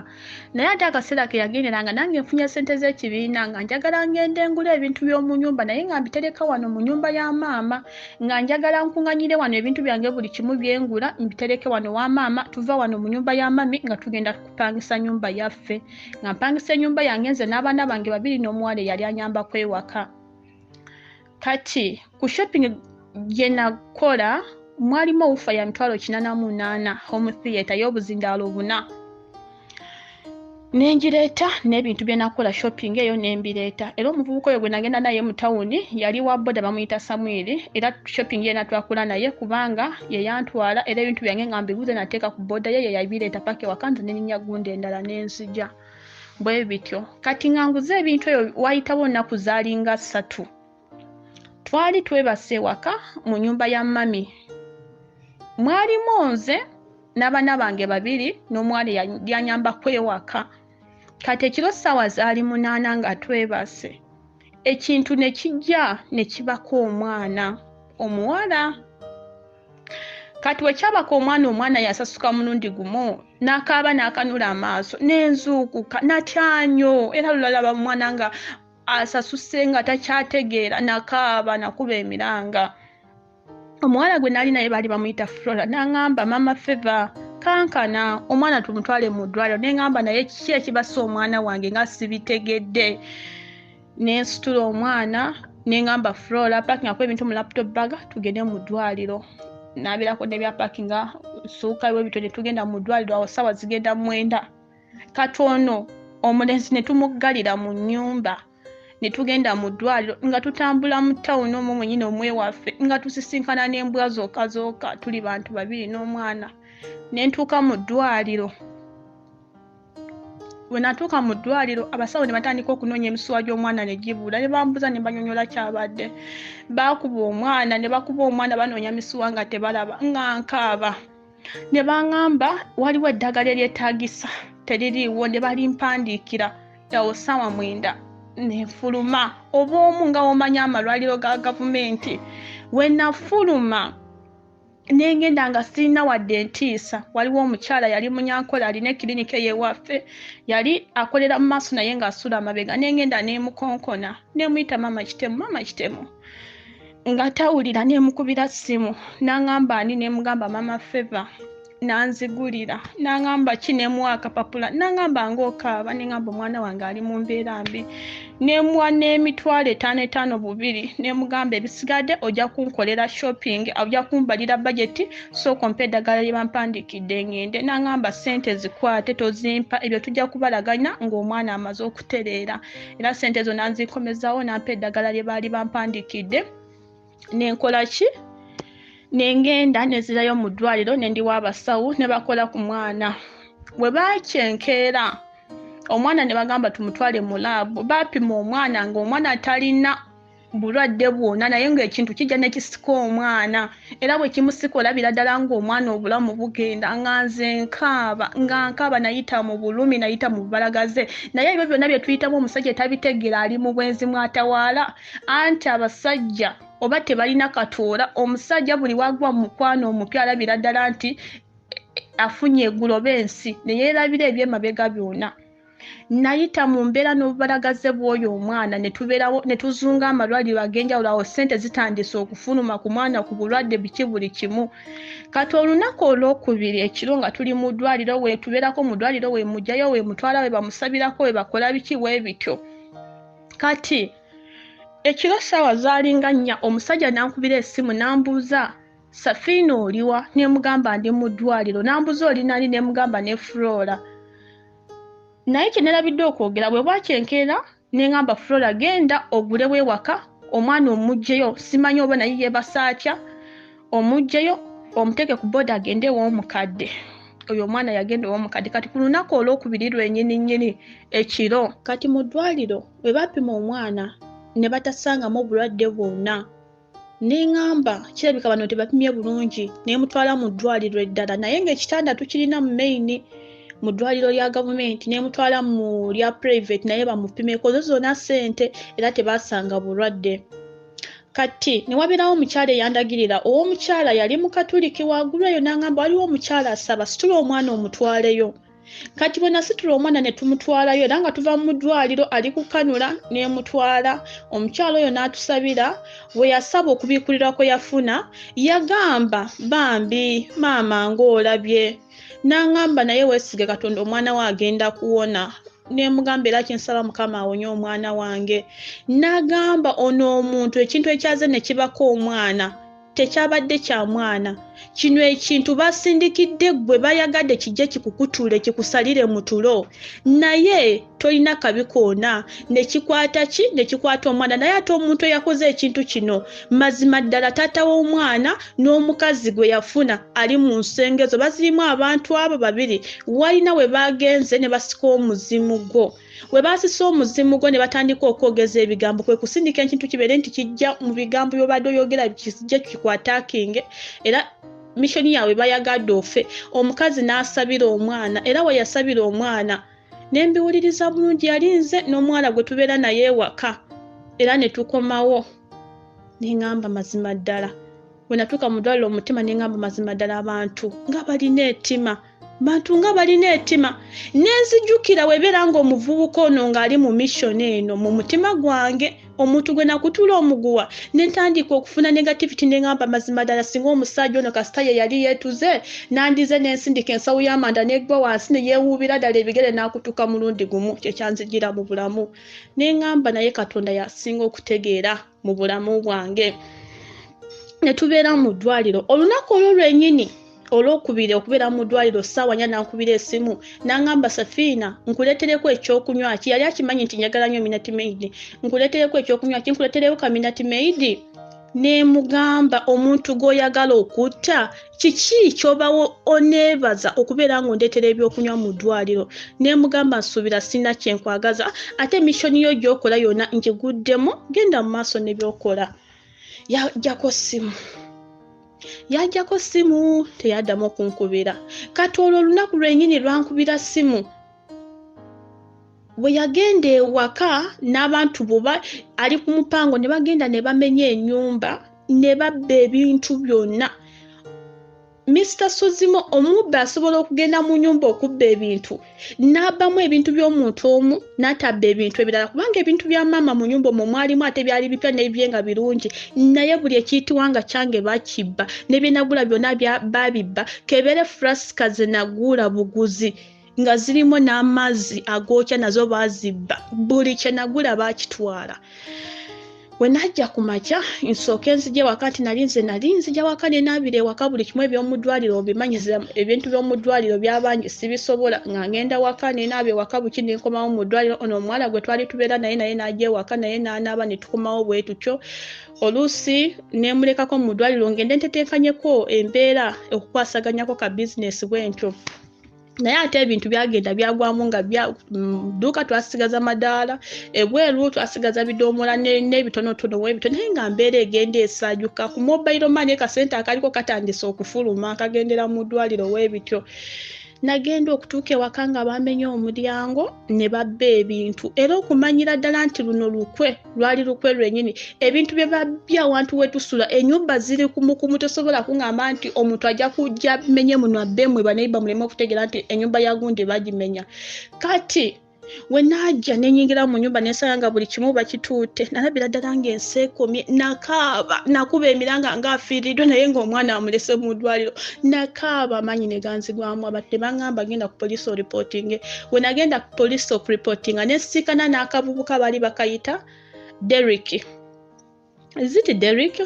naye ate akaseera ke yagenderanga nange nfunye ssente z'ekibiina nga njagala ngende ngula ebintu by'omu nyumba naye nga mbitereka wano mu nyumba ya maama nga njagala nkunganyire wano ebintu byange buli kimu byengula mbitereke wano wa maama tuva wano mu nyumba ya mami nga tugenda kupangisa nyumba yaffe nga mpangisa ennyumba yange nze n'abaana bange 2 n'omuwala yali anyamba kwewaka kati ku shopping gye nakola mwalimu owufa ya 88 home theatre y'obuzindaalo 4 nenjireeta n'ebintu bye nakola shopping eyo nembireeta era omuvubuka oyo gwe nagenda naye mu tawuni yali wa boda bamuyita Samwiri era shopping ye natwakula naye kubanga ye yantwala era ebintu byange nga mbiguze nateeka ku boda ye yabireeta paka wakanze neninya gundi endala nenzija bwe bityo kati nganguze ebintu eyo wayitabo nnaku zaalinga 3 twali twebase waka mu nyumba ya mami mwalimu nze n'abaana bange 2 n'omwali yanyamba kwewaka kati ekiro ssaawa zaali 8 nga twebase ekintu ne kijja ne kibako omwana omuwala kati wekyabako omwana yasasuka mulundi gumu n'akaaba n'akanula amaaso n'enzuukuka natyanyo era lulalaba mwana nga asasuse nga takyategeera nakaaba nakuba emiranga omuwala gwe nali naye baali bamuyita Flora n'angamba mama Feva kankana omwana tumutwale mu ddwaliro n'engamba naye kiki ekibasa omwana wange nga sibitegedde nensitula omwana n'engamba Flora pakinga ku ebintu mu laptop bag tugende mu ddwaliro n'abeerako n'ebya pakinga suuka webityo ne tugenda mu ddwaliro awo ssaawa zigenda 9 katono omulenzi ne tumuggalira mu nnyumba ne tugenda mu ddwaliro nga tutambula mu town omwo mwennyini omwewaffe nga tusisinkana n'embwa zooka tuli bantu 2 n'omwana nentuuka mu ddwaliro we natuuka mu ddwaliro abasawo ne batandika okunoonya emisuwa gy'omwana ne gibuula ne bambuza ne banyonyola kyabadde bakuba omwana banoonya misuwa nga tebalaba nga nkaaba ne baŋŋamba waliwo eddagala eryetaagisa teririiwo ne balimpandiikira yawo ssaawa 9 nenfuluma obwomu nga omanya amalwaliro ga gavumenti we nafuluma nengenda nga sirina wadde ntiisa. Waliwo omukyala yali munyankola alina ekliniki ey'ewaffe, yali akolera mu maaso naye ng'asula amabega. Nengenda nemukonkona nemuyita mama kitemu nga tawulira, nemukubira ssimu n'aŋŋamba ani, nemugamba mama Feva, nanzigulira n'aŋŋamba ki, nemuwa akapapula n'aŋŋamba ng'okaaba, neŋŋamba omwana wange ali mu mbeera mbi, nemuwa n'emitwalo 5,5 nemugamba ebisigadde ojja kunkolera shopping, ojja kumbalira budget, sooka ompe eddagala lye bampandikidde ngende. N'aŋŋamba sente zikwate tozimpa, ebyo tujja kubalaganya ng'omwana amaze okutereera. Era sente zo nanzikomezawo, nampa eddagala lye baali bampandikidde. Nenkola ki? Nengenda nezirayo mu ddwaliro nendiwa abasawo ne bakola ku mwana. Bwe bakyenkeera omwana ne bagamba tumutwale mu laabu, baapima omwana ng'omwana talina bulwadde bwonna, naye ng'ekintu kijja ne kisika omwana. Era bwe kimusika olabira ddala ng'omwana obulamu bugenda, nga nze nkaaba nayita mu bulumi, nayita mu bubalagaze. Naye ebyo byonna bye tuyitamu omusajja tabitegeera, ali mu bwenzi mwatawaala. Anti abasajja oba tebalina katoola, omusajja buli wagwa mu mukwano omupya alabira ddala nti afunye egguloba ensi, ne yeerabira ebyemabega byonna. Nayita mu mbeera n'obubalagaze bw'oyo omwana, ne tuzunga amalwaliro ag'enjawulo. Awo ssente zitandise okufuluma ku mwana ku bulwadde biki buli kimu. Kati olunaku olwokubiri ekiro nga tuli mu ddwaliro, we tubeerako mu ddwaliro, we mujjayo, we mutwala, we bamusabirako, we bakola biki we bityo. Kati ekiro ssaawa zaalinga 4, omusajja nankubira essimu nambuuza, Safiina oliwa? Nemugamba ndi mu ddwaliro. Nambuuza oli nani? Nemugamba ne Flora. Naye kye nerabidde okwogera bwe bwakyenkeera neŋŋamba Flora, genda ogulewo ewaka omwana omugjeyo, simanyi oba naye yeebasa atya, omugjeyo omuteeke ku booda agende ew'omukadde. Oyo omwana yagenda ew'omukadde. Kati ku lunaku olwokubiri lwennyini ekiro, kati mu ddwaliro bwe bapima omwana ne batasangamu obulwadde bwonna, neŋŋamba kirabika bano tebapimye bulungi, nemutwala mu ddwaliro eddala. Naye ng'ekitanda tukirina mu maini mu ddwaliro lya gavumenti, nemutwala mu lya private naye bamupimeko, zo zonna ssente, era tebasanga bulwadde. Kati ne wabeerawo omukyala eyandagirira, ow'omukyala yali mu katuliki waggulu eyo, n'aŋŋamba waliwo omukyala asaba, situla omwana omutwaleyo. Kati bwe nasitula omwana ne tumutwalayo, era nga tuva mu ddwaliro ali kukanula, nemutwala. Omukyala oyo n'atusabira, bwe yasaba okubiikulirwa kwe yafuna, yagamba bambi maama ng'olabye. N'aŋŋamba naye weesige Katonda, omwana we agenda kuwona. Nemugamba era kinsaba Mukama awonye omwana wange. N'agamba ono omuntu ekintu ekyaze ne kibako omwana tekyabadde kya mwana, kino ekintu basindikidde gwe, bayagadde kijje kikukutule kikusalire mu tulo, naye tolina kabi koona. Ne kikwata ki? Ne kikwata omwana. Naye ate omuntu eyakoze ekintu kino mazima ddala taata w'omwana n'omukazi gwe yafuna ali mu nsengezo, bazirimu abantu abo babiri, walina we bagenze ne basika omuzimu gwo. We basisa omuzimu gwo ne batandika okwogeza ebigambo, kwe kusindika ekintu kibeere nti kijja mu bigambo by'obadde oyogera kijja kikwatakinge, era mishoni yawe bayagadde ofe. Omukazi n'asabira omwana, era we yasabira omwana nembiwuliriza bulungi, yali nze n'omwana gwe tubeera naye ewaka, era ne tukomawo. Neŋŋamba mazima ddala, bwe natuuka mu ddwaliro omutima neŋŋamba mazima ddala abantu nga balina ettima, nenzijjukira webeera ng'omuvubuka ono ng'ali mu mishoni eno mu mutima gwange, omuntu gwe nakutula omuguwa, nentandika okufuna negativity. Neŋŋamba mazima ddala singa omusajja ono kasita ye yali yeetuze, nandize nensindika ensawo y'amanda negwa wansi ne yeewuubira ddala ebigere n'akutuka mulundi gumu, kyekyanzijjira mu bulamu. Neŋŋamba naye Katonda yasinga okutegeera mu bulamu bwange. Ne tubeera mu ddwaliro olunaku olwo lwennyini olwokubiri okubeera mu ddwaliro, ssaawa 4 nankubira essimu n'aŋŋamba Safiina nkuleetereko ekyokunywa ki? Yali akimanyi nti njagala nnyo Minute Maid. Nkuleetereko ekyokunywa ki? Nkuleetereyo ka Minute Maid. Nemugamba omuntu gw'oyagala okutta kiki ky'oba oneebaza okubeera ng'ondeetera ebyokunywa mu ddwaliro? Nemugamba nsuubira sina kyenkwagaza, ate mishoni yo gy'okola yonna ngiguddemu, genda mu maaso ne by'okola. Yajjako simu teyaddamu okunkubira. Kati olwo olunaku lwennyini lwankubira simu, bwe yagenda ewaka n'abantu buba ali ku mupango ne bagenda ne bamenya ennyumba ne babba ebintu byonna. Mr. Sozimo omubbi asobola okugenda mu nyumba okubba ebintu n'abbamu ebintu by'omuntu omu n'atabba ebintu ebirala kubanga ebintu bya maama mu nyumba omwo mwalimu ate byali bipya n'ebye nga birungi naye buli ekiyitibwanga kyange bakibba ne bye nagula byonna babibba kebere flaska ze nagula buguzi nga zirimo n'amazzi agookya nazo bazibba buli kye nagula bakitwala. We najja ku makya nsooke nzije wakati nalinze waka ne naabire waka buli kimu eby'omuddwaliro obimanyiza ebintu by'omuddwaliro byabangi sibisobola nga ngenda waka ne naabe waka buki ne nkomawo mu ddwaliro ono omuwala gwe twali tubeera naye n'ajja waka naye n'anaaba ne tukomawo bwe tutyo. Oluusi ne mulekako mu ddwaliro ngende nteteekanyeko embeera okukwasaganyako ka bizinesi bwentyo. Naye ate ebintu byagenda byagwamu nga duuka twasigaza madaala ebweru twasigaza bidoomola n'ebitonotono webito naye nga mbeera egenda esaajuka ku mobile money kasente akaliko katandise okufuluma kagendera mu ddwaliro webityo. Nagenda okutuuka ewaka nga bamenye omulyango ne babba ebintu era okumanyira ddala nti luno lwali lukwe lwennyini ebintu bye babbya awantu wetusula ennyumba ziri kumukumu tosobola kungamba nti omuntu ajja kujja menye muno abbemwe baneiba muleme okutegeera nti ennyumba ya gundi bagimenya. Kati we najja nenyingira mu nyumba nesanga buli kimu bakituute nalabira ddala ng'enseekomye nakaaba nakuba emiranga ngaafiiriddwa naye ng'omwana amulese mu ddwaliro nakaaba amaanyi ne ganzigwamu abadde baŋŋamba genda ku police reporting. We nagenda ku police reporting nesiikana n'akavubuka bali bakayita Derrick. Is it Derrick?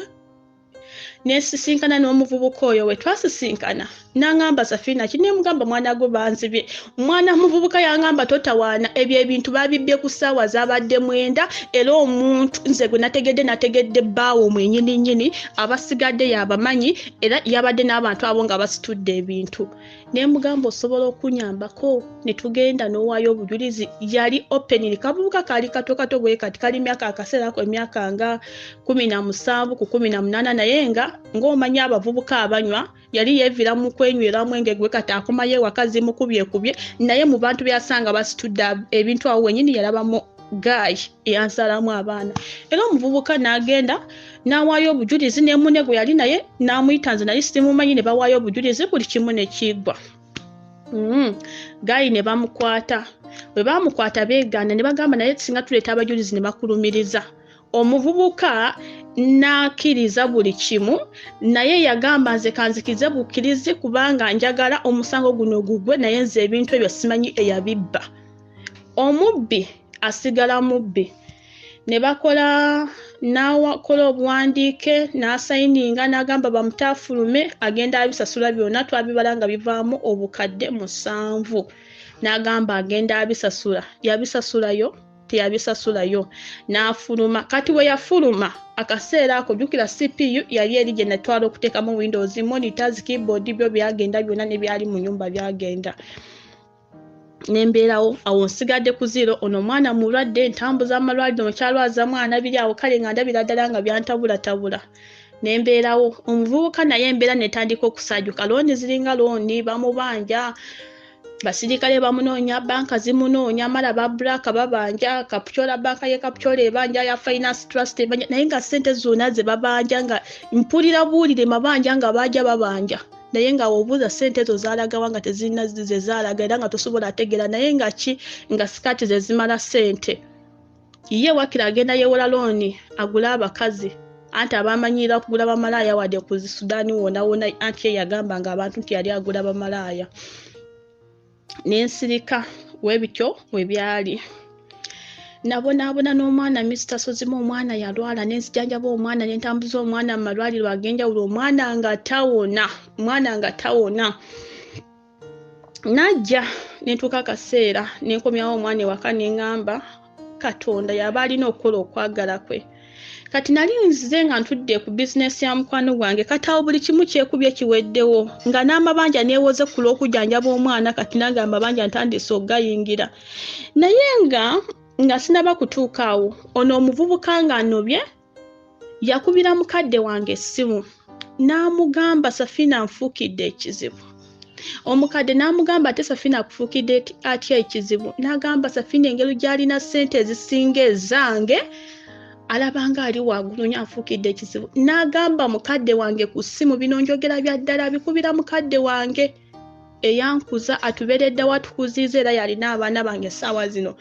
Nesisinkana n'omuvubuka oyo we twasisinkana n'angamba Safina kine mugamba mwana gwe banzibye mwana muvubuka yangamba totawaana ebyo ebintu babibbye ku ssaawa zabadde mwenda era omuntu nze gwe nategedde bbaawo mwenyini abasigadde yabamanyi era yabadde n'abantu abo nga basitudde ebintu. Ne mugamba osobola okunyambako ne tugenda n'owaayo obujulizi yali open kabubuka kali kato bwe kati kali myaka akaseera ko emyaka nga 17 ku 18 naye nga ng'omanya abavubuka abanywa yali yeevira mu kwenywera mwenge gwe kati akomayo wakazi mukubye naye mu bantu byasanga basitudde ebintu awo wenyini yalabamu guy eyansalamu abaana era omuvubuka n'agenda n'awaayo obujulizi ne munne gwe yali naye n'amuyita nze nali simumanyi ne bawaayo obujulizi buli kimu ne kiggwa. Guy ne bamukwata bwe bamukwata beegaana ne bagamba naye singa tuleeta abajulizi ne bakulumiriza. Omuvubuka n'akkiriza buli kimu naye yagamba nze kanzikize bukkirizi kubanga njagala omusango guno gugwe naye nze ebintu ebyo simanyi eyabibba. Omubbi asigala mubbi ne bakola n'awakola obuwandiike n'asayininga n'agamba bamutaafulume agenda abisasula byonna twabibala nga bivaamu obukadde 7 n'agamba agenda abisasula yabisasulayo teyabisasulayo n'afuluma. Kati we yafuluma akaseera ako jjukira CPU yali eri gye natwala okuteekamu Windows monitors keyboard byo byagenda byonna ne byali mu nyumba byagenda. Nembeerawo awo nsigadde ku zero ono omwana mulwadde entambuza amalwaliro mukyalwaza mwana biri awo kale nga ndabira ddala nga byantabulatabula. Nembeerawo omuvubuka naye embeera netandika okusaajuka looni ziringa looni bamubanja basirikale bamunoonya banka zimunoonya mala ba black babanja kapchola banka ye kapchola ebanja ya finance trust ebanja naye nga sente zonna ze babanja nga mpulira buulire mabanja nga baja babanja naye nga obuuza sente zo zaalagawa nga tezirina ze zaalaga era nga tosobola ategeera naye nga ki nga sikati ze zimala sente. Ye wakira agenda yewola looni agula abakazi anti abamanyira okugula bamalaaya wadde ku Sudaani wona anti ye yagamba nga abantu nti yali agula bamalaaya. Nensirika webityo webyali nabonaabona n'omwana Mr. Sozimo omwana yalwala nenzijanjaba omwana nentambuza omwana mu malwaliro ag'enjawulo omwana nga tawona. Najja nentuuka akaseera nenkomyawo omwana ewaka neŋŋamba Katonda yaba alina okukola okwagala kwe. Kati nali nzize nga ntudde ku bizinesi ya mukwano gwange katawo buli kimu kyekubye kiweddewo nga n'amabanja neewoze ku lw'okujjanjaba omwana kati nange amabanja ntandise ogayingira naye nga sinaba kutuuka awo ono omuvubuka nga anobye yakubira mukadde wange essimu n'amugamba Safina nfuukidde ekizibu. Omukadde n'amugamba ate Safina akufuukidde atya ekizibu n'agamba Safina engero gy'alina ssente ezisinga ezange alabanga ali waggulu nnyo afuukidde ekizibu. N'agamba mukadde wange ku ssimu, bino njogera bya ddala bikubira mukadde wange eyankuza atuberedde watukuziza era yalina abaana bange essaawa zino.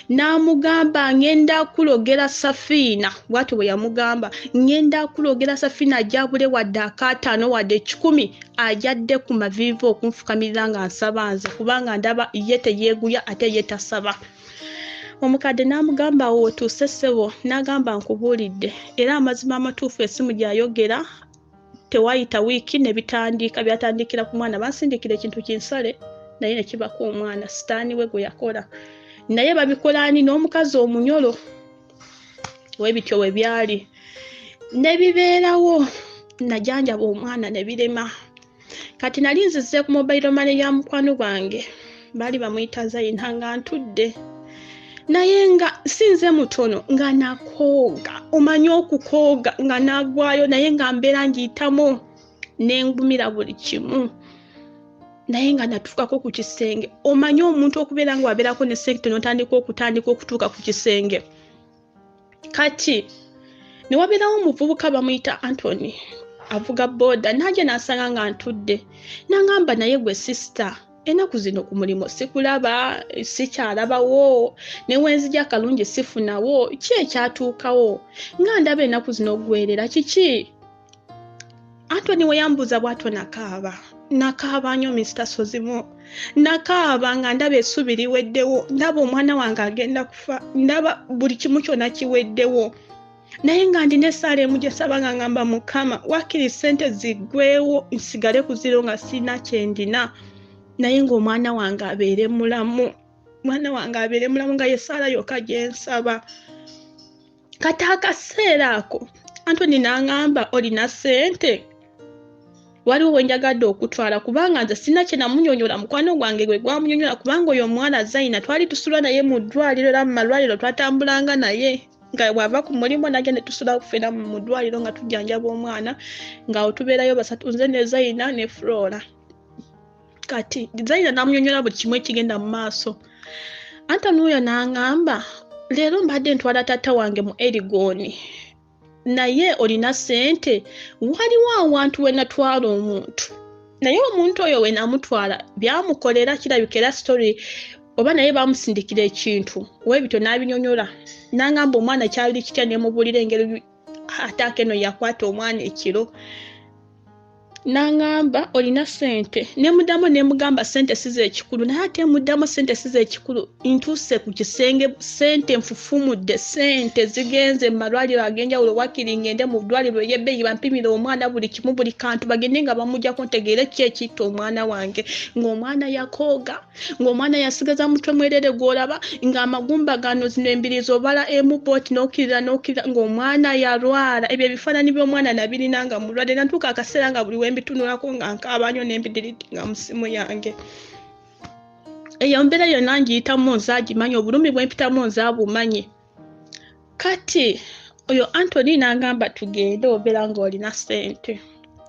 N'amugamba ngenda kulogera Safiina, bw'atyo bwe yamugamba, ngenda kulogera Safiina ajjabule wadde akaataano wadde 10 ajjadde ku maviivi okunfukamirira nga nsaba nze kubanga ndaba ye teyeeguya ate ye tasaba. Omukadde n'amugamba otuuse ssebo, n'agamba nkubuulidde era amazima amatuufu essimu gy'ayogera tewayita wiiki ne byatandikira ku mwana. Bansindikira ekintu kinsale naye ne kibako omwana sitaani we gwe yakola. Naye babikola ani n'omukazi omunyolo. Webityo we byali. Ne bibeerawo najanjaba omwana ne birema. Kati nali nzize ku mobile money ya mukwano gwange. Baali bamuyita Zaina nga ntudde. Naye nga sinze mutono nga nakooga, omanyi okukooga nga nagwayo naye nga mbeera ngiyitamu n'engumira buli kimu. Naye nga natuukako ku kisenge. Omanyi omuntu okubeera nga wabeerako ne sekito n'otandika okutuuka ku kisenge. Kati ne wabeerawo omuvubuka bamuyita Anthony avuga booda n'ajja n'asanga nga ntudde. N'angamba naye gwe sister, ennaku zino ku mulimu sikulaba, sikyalabawo, ne wenzija akalungi sifunawo, ki ekyatuukawo? Nga ndaba ennaku zino oggwerera kiki? Anthony we yambuuza bw'atyo nakaaba nnyo Mr. Sozimo. Nakaaba nga ndaba essubi liweddewo, ndaba omwana wange agenda kufa, ndaba buli kimu kyonna kiweddewo. Naye nga ndina essaala emu gye nsaba nga ngamba Mukama, waakiri ssente ziggwewo nsigale ku ziro nga sirina kye ndina. Naye ng'omwana wange abeere mulamu. Mwana wange abeere mulamu nga yessaala yokka gye nsaba. Kati akaseera ako Anthony n'angamba olina ssente? Waliwo we njagadde okutwala kubanga nze sina kye namunyonyola, mukwano gwange gwe gwamunyonyola kubanga oyo omwana Zaina twali tusula naye mu ddwaliro era mu malwaliro twatambulanga naye. Nga bw'ava ku mulimu najja ne tusula kufeera mu ddwaliro nga tujjanjaba omwana nga otubeerayo basatu, nze ne Zaina ne Flora. Kati Zaina namunyonyola buli kimu ekigenda mu maaso. Anthony oyo n'angamba leero mbadde ntwala taata wange mu Erigoni. Naye olina ssente? Waliwo awantu we natwala omuntu. Naye omuntu oyo we namutwala byamukolera kirabikira story oba naye bamusindikira ekintu. Webityo n'abinyonyola. N'angamba omwana kyali kitya ne mubuulira engeri ataake no yakwata omwana ekiro. N'angamba olina ssente? Ne muddamu ne mugamba ssente size ekikulu. Naye ate muddamu ssente size ekikulu. Ntuuse ku kisenge ssente nfufumudde, ssente zigenze mu malwaliro ag'enjawulo waakiri ngende mu ddwaliro y'ebbeeyi bampimire omwana buli kimu buli kantu bagende nga bamuggyako ntegeere ki ekitta omwana wange. Ng'omwana yakooga, ng'omwana yasigaza mutwe mwerere gw'olaba, ng'amagumba gano zino embirizi obala emu booti n'okkirira ng'omwana yalwala. Ebyo ebifaananyi by'omwana nabirina nga mulwadde. Natuuka akaseera nga buli bitunulako nga nkaaba nnyo n'embidiritinga mu ssimu yange. Eyo mbeera yonna ngiyitamu nze agimanyi, obulumi bwe mpitamu nze abumanyi. Kati oyo Anthony n'agamba tugende obeera ng'olina ssente.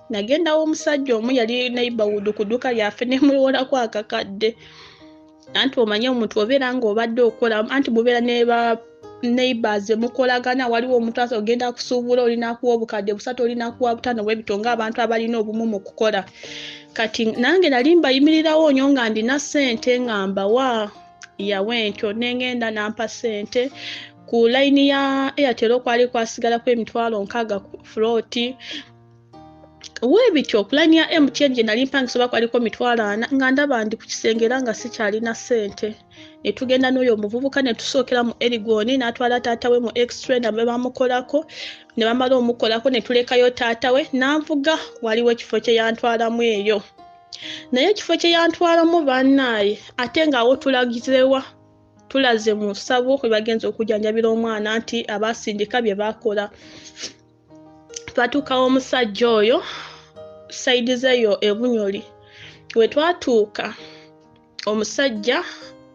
Nagendawo omusajja omu yali neighborhood ku dduuka lyaffe ne muwoolako akakadde. Anti omanye omuntu obeera ng'obadde okola, anti mubeera neighbors mukolagana, waliwo omuntu ogenda kusuubula olina kuwa obukadde 3 olina kuwa 5 bwebityo ng'abantu abalina obumu mu kukola. Kati nange nali mbayimirirawo nnyo nga ndina ssente ngamba wa yawentyo n'engenda nampa ssente. Ku layini ya Airtel kwali kwasigalako emitwalo 6 ku float. Webityo ku layini ya MTN gye nali mpangisoba kwaliko mitwalo 4 nga ndaba ndi ku kisenge era nga sikyalina ssente. Ne tugenda n'oyo omuvubuka ne tusookera mu Erigoni n'atwala taata we mu X-ray na bamukolako ne bamala omukolako ne tulekayo taata we n'avuga waliwo ekifo kye yantwalamu eyo. Naye ekifo kye yantwalamu bannaaye ate ng'awo tulagizewa tulaze mu ssabo we bagenza okujjanjabira omwana nti abasindika bye baakola. Twatuukawo omusajja oyo sayidi zeeyo ebunyoli. We twatuuka omusajja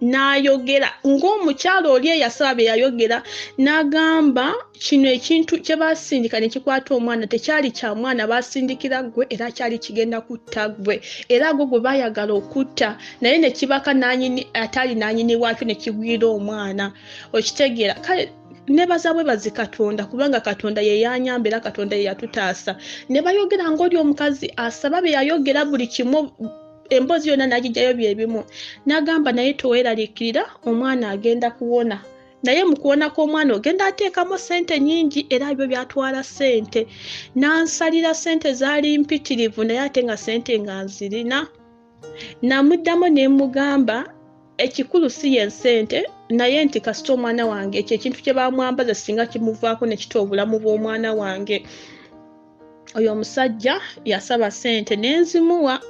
n'ayogera ng'omukyalo oli eyasaba bye yayogera n'agamba kino ekintu kye baasindika ne kikwata omwana tekyali kya mwana baasindikira gwe era kyali kigenda kutta gwe era gwe baayagala okutta naye ne kibaka n'anyini atali n'anyini waakyo ne kigwira omwana okitegeera. Kale nebaza bwe bazi Katonda kubanga Katonda ye yanyamba era Katonda ye yatutaasa. Ne bayogera ng'oli omukazi asaba bye yayogera buli kimu emboozi yonna n'agijjayo bye bimu. N'agamba naye toweeraliikirira omwana agenda kuwona. Naye mu kuwona kw'omwana ogenda ateekamo ssente nnyingi era ebyo byatwala ssente. N'ansalira ssente zaali mpitirivu naye ate nga ssente nga nzirina. Namuddamu ne mugamba ekikulu si ye ssente naye nti kasita omwana wange ekyo ekintu kye bamwambaza singa kimuvaako ne kita obulamu bw'omwana wange. Oyo omusajja yasaba ssente n'enzimuwa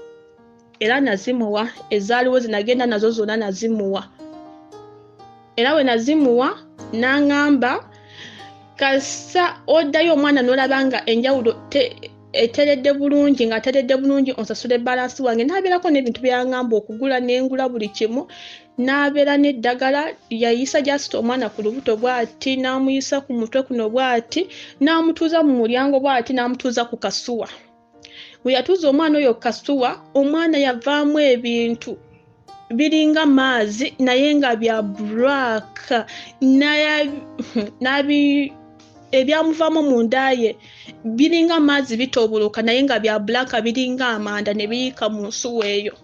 era nazimuwa. Ezaaliwo zinagenda nazo zonna nazimuwa. Era we nazimuwa n'aŋŋamba kasa oddayo omwana n'olaba nga enjawulo eteredde bulungi nga ateredde bulungi onsasule balansi wange. N'abeerako n'ebintu byaŋŋamba okugula n'engula buli kimu. N'abeera n'eddagala yayisa jasita omwana ku lubuto bw'ati n'amuyisa ku mutwe kuno bw'ati n'amutuuza mu mulyango bw'ati n'amutuuza ku kasuwa. We yatuuza omwana oyo ku kasuwa omwana yavaamu ebintu biringa maazi naye nga bya black ebyamuvaamu mu nda ye biringa maazi bitoboloka naye nga bya black biringa amanda ne biyiika mu nsuwa eyo.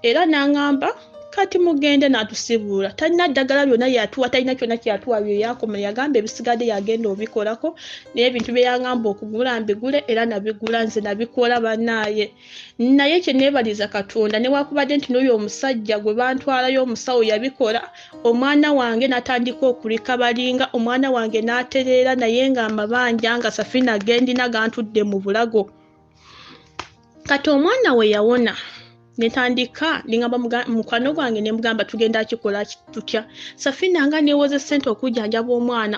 Era n'aŋŋamba kati mugende n'atusibuula. Talina ddagala lyonna yatuwa, talina kyonna kyeyatuwa bye yakoma. Yagamba ebisigadde yagenda obikolako naye ebintu bye yaŋŋamba okugula mbigule era nabigula nze nabikola bannaaye. Naye kye neebaliza Katonda newakubadde nti n'oyo omusajja gwe bantwalayo omusawo yabikola, omwana wange n'atandika okulika balinga, omwana wange n'atereera naye nga amabanja nga Safina gendina gantudde mu bulago. Kati omwana we yawona netandika lingamba mukwano gwange ne mugamba tugenda kikola tutya. Safina nga newoze ssente okujjanjaba omwana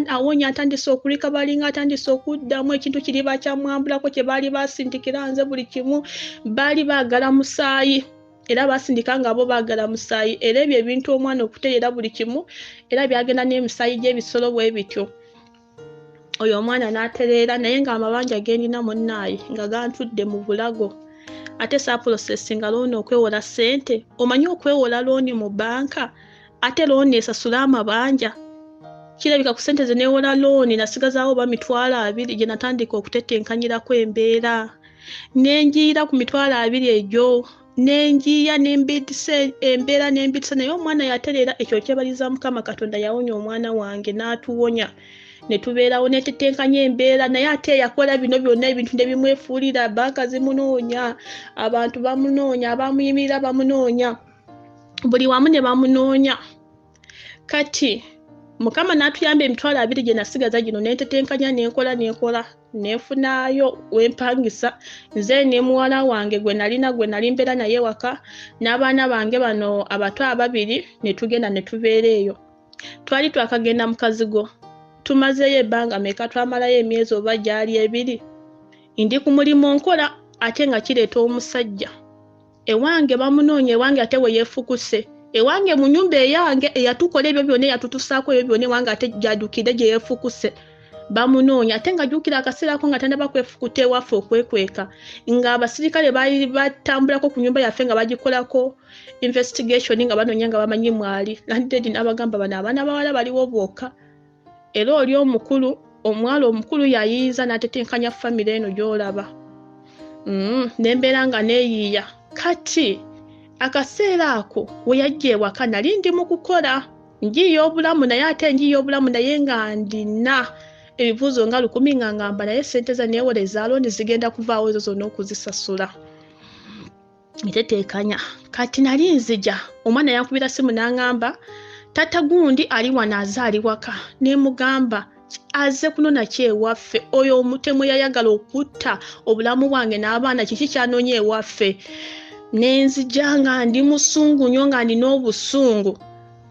awonya atandise okulika balinga atandise okuddamu ekintu kiri bakyamwambulako kye baali basindikira nze buli kimu baali baagala musaayi era basindika nga bo baagala musaayi era ebyo ebintu omwana okutereera buli kimu era byagenda n'emisaayi gy'ebisolo bwe bityo. Oyo omwana n'atereera naye nga amabanja gendina munnaaye nga gantudde mu bulago. Ate saa processinga looni okwewola ssente. Omanyi okwewola looni mu banka ate looni esasula amabanja. Kirabika ku ssente ze neewola looni nasigazaawo ba 20,000 gye natandika okutetenkanyirako embeera. Nenjiira ku 20,000 egyo nenjiya nembitise embeera nembitise naye omwana yatereera. Ekyo kyebaliza Mukama Katonda yawonya omwana wange n'atuwonya. Netubeerawo netetenkanya embeera naye ate yakola bino byonna ebintu ne bimwefuulira. Banka zimunoonya, abantu bamunoonya, abamuyimirira bamunoonya, buli wamu ne bamunoonya. Kati Mukama n'atuyamba 20,000 gye nasigaza gino netetenkanya nenkola nefunaayo wempangisa nze ne muwala wange gwe nali mbeera naye waka n'abaana bange bano abato 2 ne tugenda ne tubeera eyo. Twali twakagenda mu Kazigo. Tumazeyo ebbanga meka twamalayo emyezi oba gyali 2. Ndi ku mulimu nkola ate nga kireeta omusajja. Ewange bamunoonya ewange ate we yeefukuse. Ewange mu nnyumba eyange eyatukola ebyo byonna eyatutusaako ebyo byonna ewange ate gyadukidde gye yeefukuse. Bamunoonya ate nga jjukira akaseera ko nga tannaba kwefukuta ewaffe okwekweka. Nga abasirikale baali batambulako ku nnyumba yaffe nga bagikolako investigation nga banoonya nga bamanyi mwali. Landlady n'abagamba bano abaana bawala baliwo bwokka. Era oli omukulu omwala omukulu yayiiza n'atetenkanya famire eno gy'olaba. Nembeera nga neeyiiya. Kati akaseera ako we yajja ewaka nali ndi mu kukola njiiya obulamu naye ate njiiya obulamu naye nga ndina ebibuuzo nga 1000 nga ngamba naye ssente za neewola ezaalooni zigenda kuvaawo ezo zonna okuzisasula. Nteteekanya. Kati nali nzija omwana yankubira simu n'aŋŋamba tata gundi ali wano azaali waka. Ne mugamba aze kunona ki ewaffe oyo omutemu yayagala okutta obulamu bwange n'abaana kiki kyanoonya ewaffe. Nenzija nga ndi musungu nnyo nga ndina obusungu.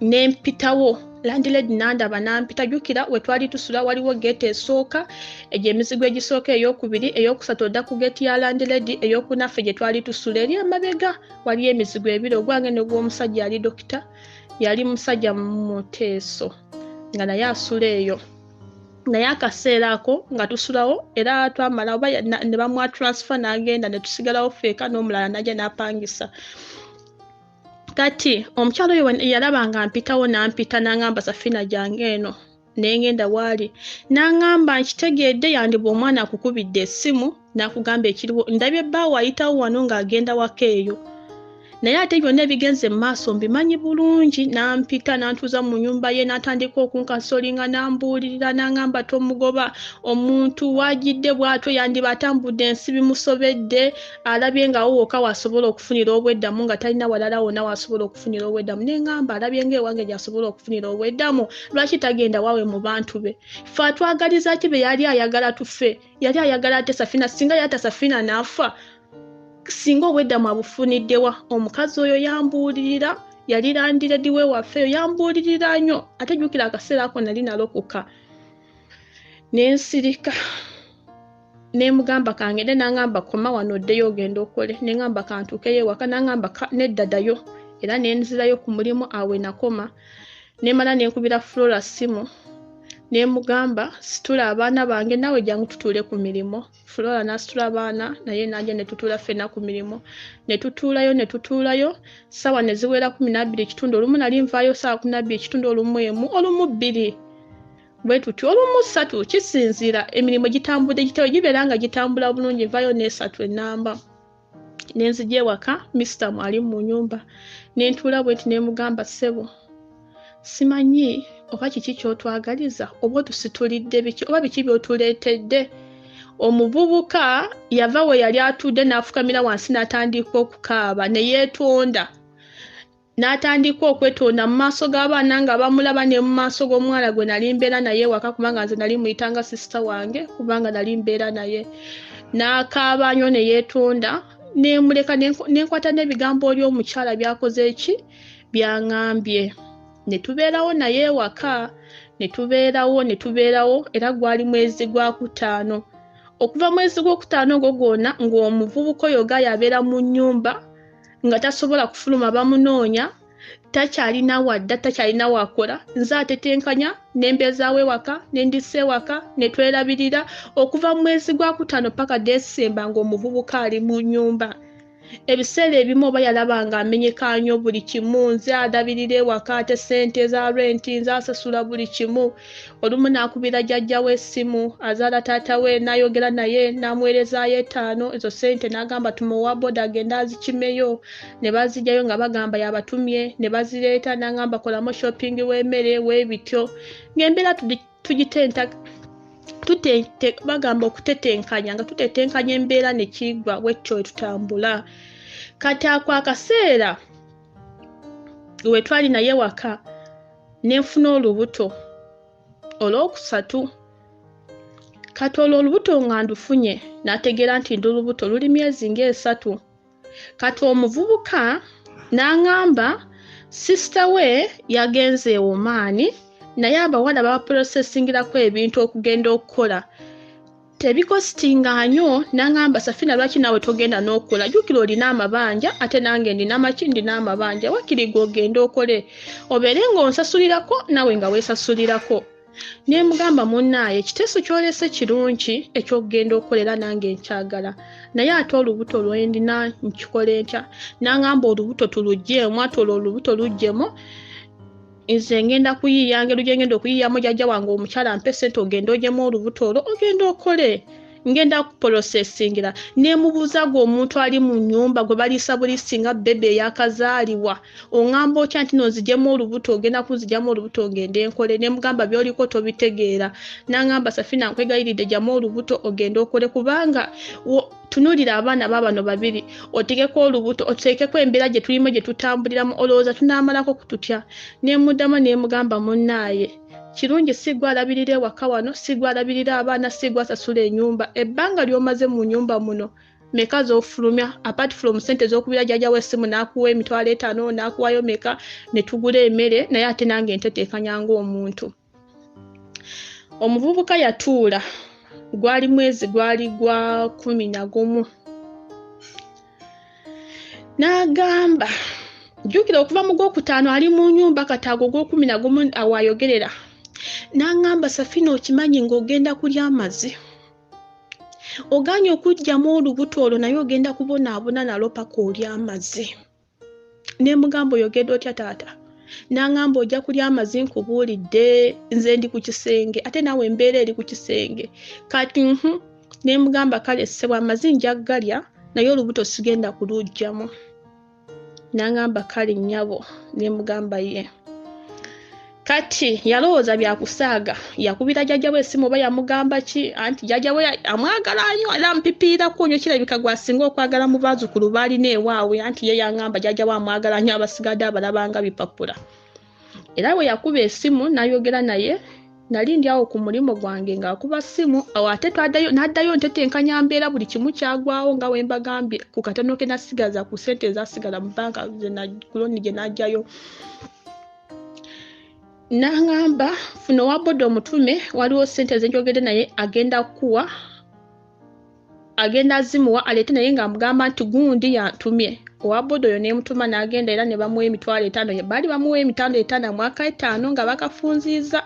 Nempitawo landlady n'andaba n'ampita. Jjukira we twali tusula waliwo geeti esooka egy'emizigo egisooka ey'okubiri ey'okusatu odda ku geeti ya landlady ey'okunaffe gye twali tusula eri amabega waliyo emizigo 2 ogwange n'ogw'omusajja yali dokita yali musajja muteeso nga naye asula eyo. Naye akaseera ako nga tusulawo era twamala oba ne bamwa transfer n'agenda ne tusigalawo ffeeka n'omulala najja n'apangisa. Kati omukyalo oyo yalaba nga mpitawo n'ampita n'aŋŋamba Safina jange eno nengenda wali nangamba nkitegedde yandibwa omwana akukubidde essimu nakugamba ekiriwo ndabye bbaawo ayitawo wano ng'agenda wakeeyo naye ate byonna ebigenze mu maaso mbimanyi bulungi nampita nantuuza mu nnyumba ye n'atandika okunkasolinga nambuulirira nangamba tomugoba omuntu wajidde bw'atyo yandiba atambudde ensi bimusobedde alabye nga wowoka wasobola okufunira obweddamu nga talina walala wonna wasobola okufunira obweddamu nengamba alabye ng'ewange gyasobola okufunira obweddamu lwaki tagenda waawe mu bantu be fe atwagaliza ki be yali ayagala tufe yali ayagala ate Safina singa yata Safina n'afa singa obweddamu abufuniddewa omukazi oyo yambuulirira yali landiredi we waffe yambuulirira nnyo ate jjukira akaseera ako nali nalokoka nensirika nemugamba kangende nangamba koma wano oddeyo ogenda okole nengamba kantuukeyo ewaka nangamba neddadayo era nenzirayo ku mulimu awe nakoma nemala nenkubira Flora simu nemugamba situla abaana bange nawe jangu tutuule ku mirimo Flora nasitula abaana naye nanje netutuula ffenna ku mirimo netutuulayo sawa neziwera 12 kitundu olumu nali nvaayo sawa 12 kitundu olumu emu olumu 2 bwe tuti olumu 3 kisinzira emirimu gitambudde gitewe gibeera nga gitambula bulungi nvaayo n'esatu ennamba nenzije ewaka Mr. mwali mu nyumba nentuula bweti nemugamba ssebo simanyi oba kiki kyotwagaliza oba tusitulidde biki oba biki byotuleetedde omuvubuka yava we yali atudde n'afukamira wansi n'atandika okukaaba ne yeetonda n'atandika okwetonda mu maaso g'abaana nga bamulaba ne mu maaso g'omwana gwe nali mbeera naye waka kubanga nze nali muyitanga sisita wange kubanga nali mbeera naye n'akaaba nnyo ne yeetonda nemuleka nenkwata n'ebigambo oli omukyala byakoze eki byaŋŋambye netubeerawo naye waka netubeerawo era gwali mwezi gwa 5 okuva mwezi gw'okutaano ogwo gwonna ng'omuvubuka oyo yabeera mu nnyumba nga tasobola kufuluma bamunoonya takyalina wadda takyalina wakola nze atetenkanya nembezaawo ewaka nendisa ewaka netwerabirira okuva mu mwezi gwa 5 paka Desemba ng'omuvubuka ali mu nnyumba ebiseera ebimu oba yalabanga amenyeka nnyo buli kimu nze adabirira ewaka ate ssente za renti nze asasula buli kimu olumu n'akubira jjajja we essimu azaala taata we n'ayogera naye n'amuweerezaayo 5 ezo ssente n'agamba tumuwa boda agenda azikimeyo ne bazijjayo nga bagamba yabatumye ne bazireeta n'agamba kolamu shopping w'emmere w'ebityo ng'embeera tugitenta bagamba okutetenkanya nga tutetenkanya embeera ne kigwa wetyo tutambula kati ako akaseera we twali naye waka nenfuna olubuto olwokusatu kati olubuto nga ndufunye n'ategeera nti ndi olubuto luli myezi ng'esatu kati omuvubuka n'aŋŋamba sisita we yagenze Omaani naye abawala babaprocessingirako ebintu okugenda okukola tebikositinga nnyo n'aŋŋamba Safina lwaki nawe togenda n'okukola jjukira olina amabanja ate nange ndina amabanja wakiri gwe ogenda okole obeere ng'onsasulirako nawe nga weesasulirako nemugamba munnaaye ekiteeso kyolese kirungi ekyokugenda okukolera nange nkyagala naye ate olubuto lwendina nkikole ntya n'aŋŋamba olubuto tuluggyemu ate olwo olubuto luggyemu nze ngenda kuyiiya ngeri gyengenda okuyiiyamu jjajja wange omukyala mpe ssente ogenda ogyemu olubuto olwo ogenda okole ngenda kuprocessingira nemubuuza gwe omuntu ali mu nnyumba gwe baliisa buliisi nga bebe eyakazaalibwa oŋŋamba otya nti noziggyemu olubuto ogenda kunzigyamu olubuto ngende enkole nemugamba byoliko tobitegeera n'aŋŋamba Safina nkwegayiridde gyamu olubuto ogenda okole kubanga tunuulira abaana baabano babiri otegeko olubuto oteekeko embeera gye tulimu gye tutambuliramu olowooza tunaamalako kututya nemuddamu nemugamba munnaaye kirungi sigwa alabirira ewaka wano sigwa alabirira abaana sigwa asasula ennyumba ebbanga ly'omaze mu nnyumba muno meka z'ofulumya apart from ssente z'okubira jjajja w'essimu n'akuwa emitwalo 5 n'akuwayo meka ne tugula emmere naye ate nange nteteekanya ng'omuntu omuvubuka yatuula gwali mwezi gwali gwa 11 n'agamba jjukira okuva mu gw'okutaano ali mu nnyumba kataago gw'okuminagumu awayogerera n'aŋŋamba Safina okimanyi ng'ogenda kulya amazzi oganye okuggyamu olubuto olwo naye ogenda kubonaabona nalo paka olya amazzi nemugamba oyogedde otya taata n'angamba ojja kulya amazzi nkubuulidde nze ndi ku kisenge ate nawe embeera eri ku kisenge kati ne mugamba kale ssebo amazzi nja galya naye olubuto sigenda kulujjamu n'angamba kale nnyabo ne mugamba ye kati yalowooza byakusaaga yakubira jjajja we essimu oba yamugamba ki anti jjajja we amwagala nnyo era ampipiirako nnyo kirabika gwasinga okwagala mu bazzukulu baalina ewaabwe anti ye yangamba jjajja we amwagala nnyo abasigadde abalabanga bipapula era bwe yakuba essimu n'ayogera naye nali ndi awo ku mulimo gwange ng'akuba ssimu awo ate n'addayo ntetenkanya mbeera buli kimu kyagwawo nga we mbagambye ku katono ke nasigaza ku ssente ezasigala mu banka kuloni gye n'ajjayo n'angamba funa owa boda omutume waliwo ssente zenjogedde naye agenda azimuwa aleete naye ng'amugamba nti gundi yantumye owa boda oyo n'emutuma n'agenda era ne bamuwa emitwalo 5 baali bamuwa emitwalo 5 mwaka 5 nga bakafunziza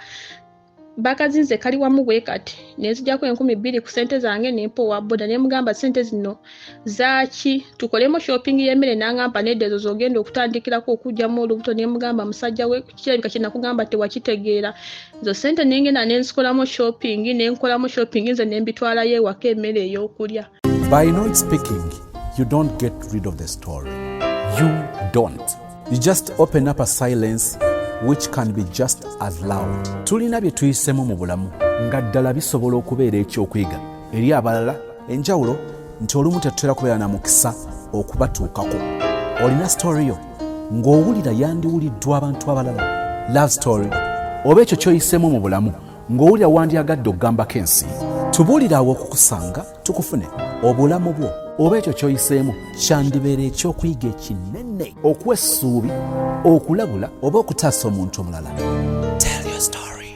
bakazinze kali wamu bwe kati nenzijjako 2,000 ku ssente zange nempa owa boda nemugamba ssente zino zaaki tukolemu shopping y'emmere n'angamba nedda ezo zogenda okutandikirako okujjamu olubuto nemugamba musajja we kirabika kye nakugamba tewakitegeera ezo ssente nengenda nenzikolamu shopping nze nembitwalayo ewaka emmere ey'okulya. By not speaking, you don't get rid of the story. You don't. You just open up a silence which can be just as loud. Tulina bye tuyisemu mu bulamu nga ddala bisobola okubeera ekyokwiga eri abalala. Enjawulo nti olumu tetutera kubeera na mukisa okubatuukako. Olina story yo ng'owulira yandiwuliddwa abantu abalala. Love story oba ekyo kyoyisemu mu bulamu ng'owulira wandyagadde okugambako ensi. Tubuulira awo okukusanga tukufune obulamu bwo oba ekyo kyoyiseemu kyandibeera ekyokuyiga ekinene okuwa essuubi okulabula oba okutaasa omuntu omulala. Tell your story.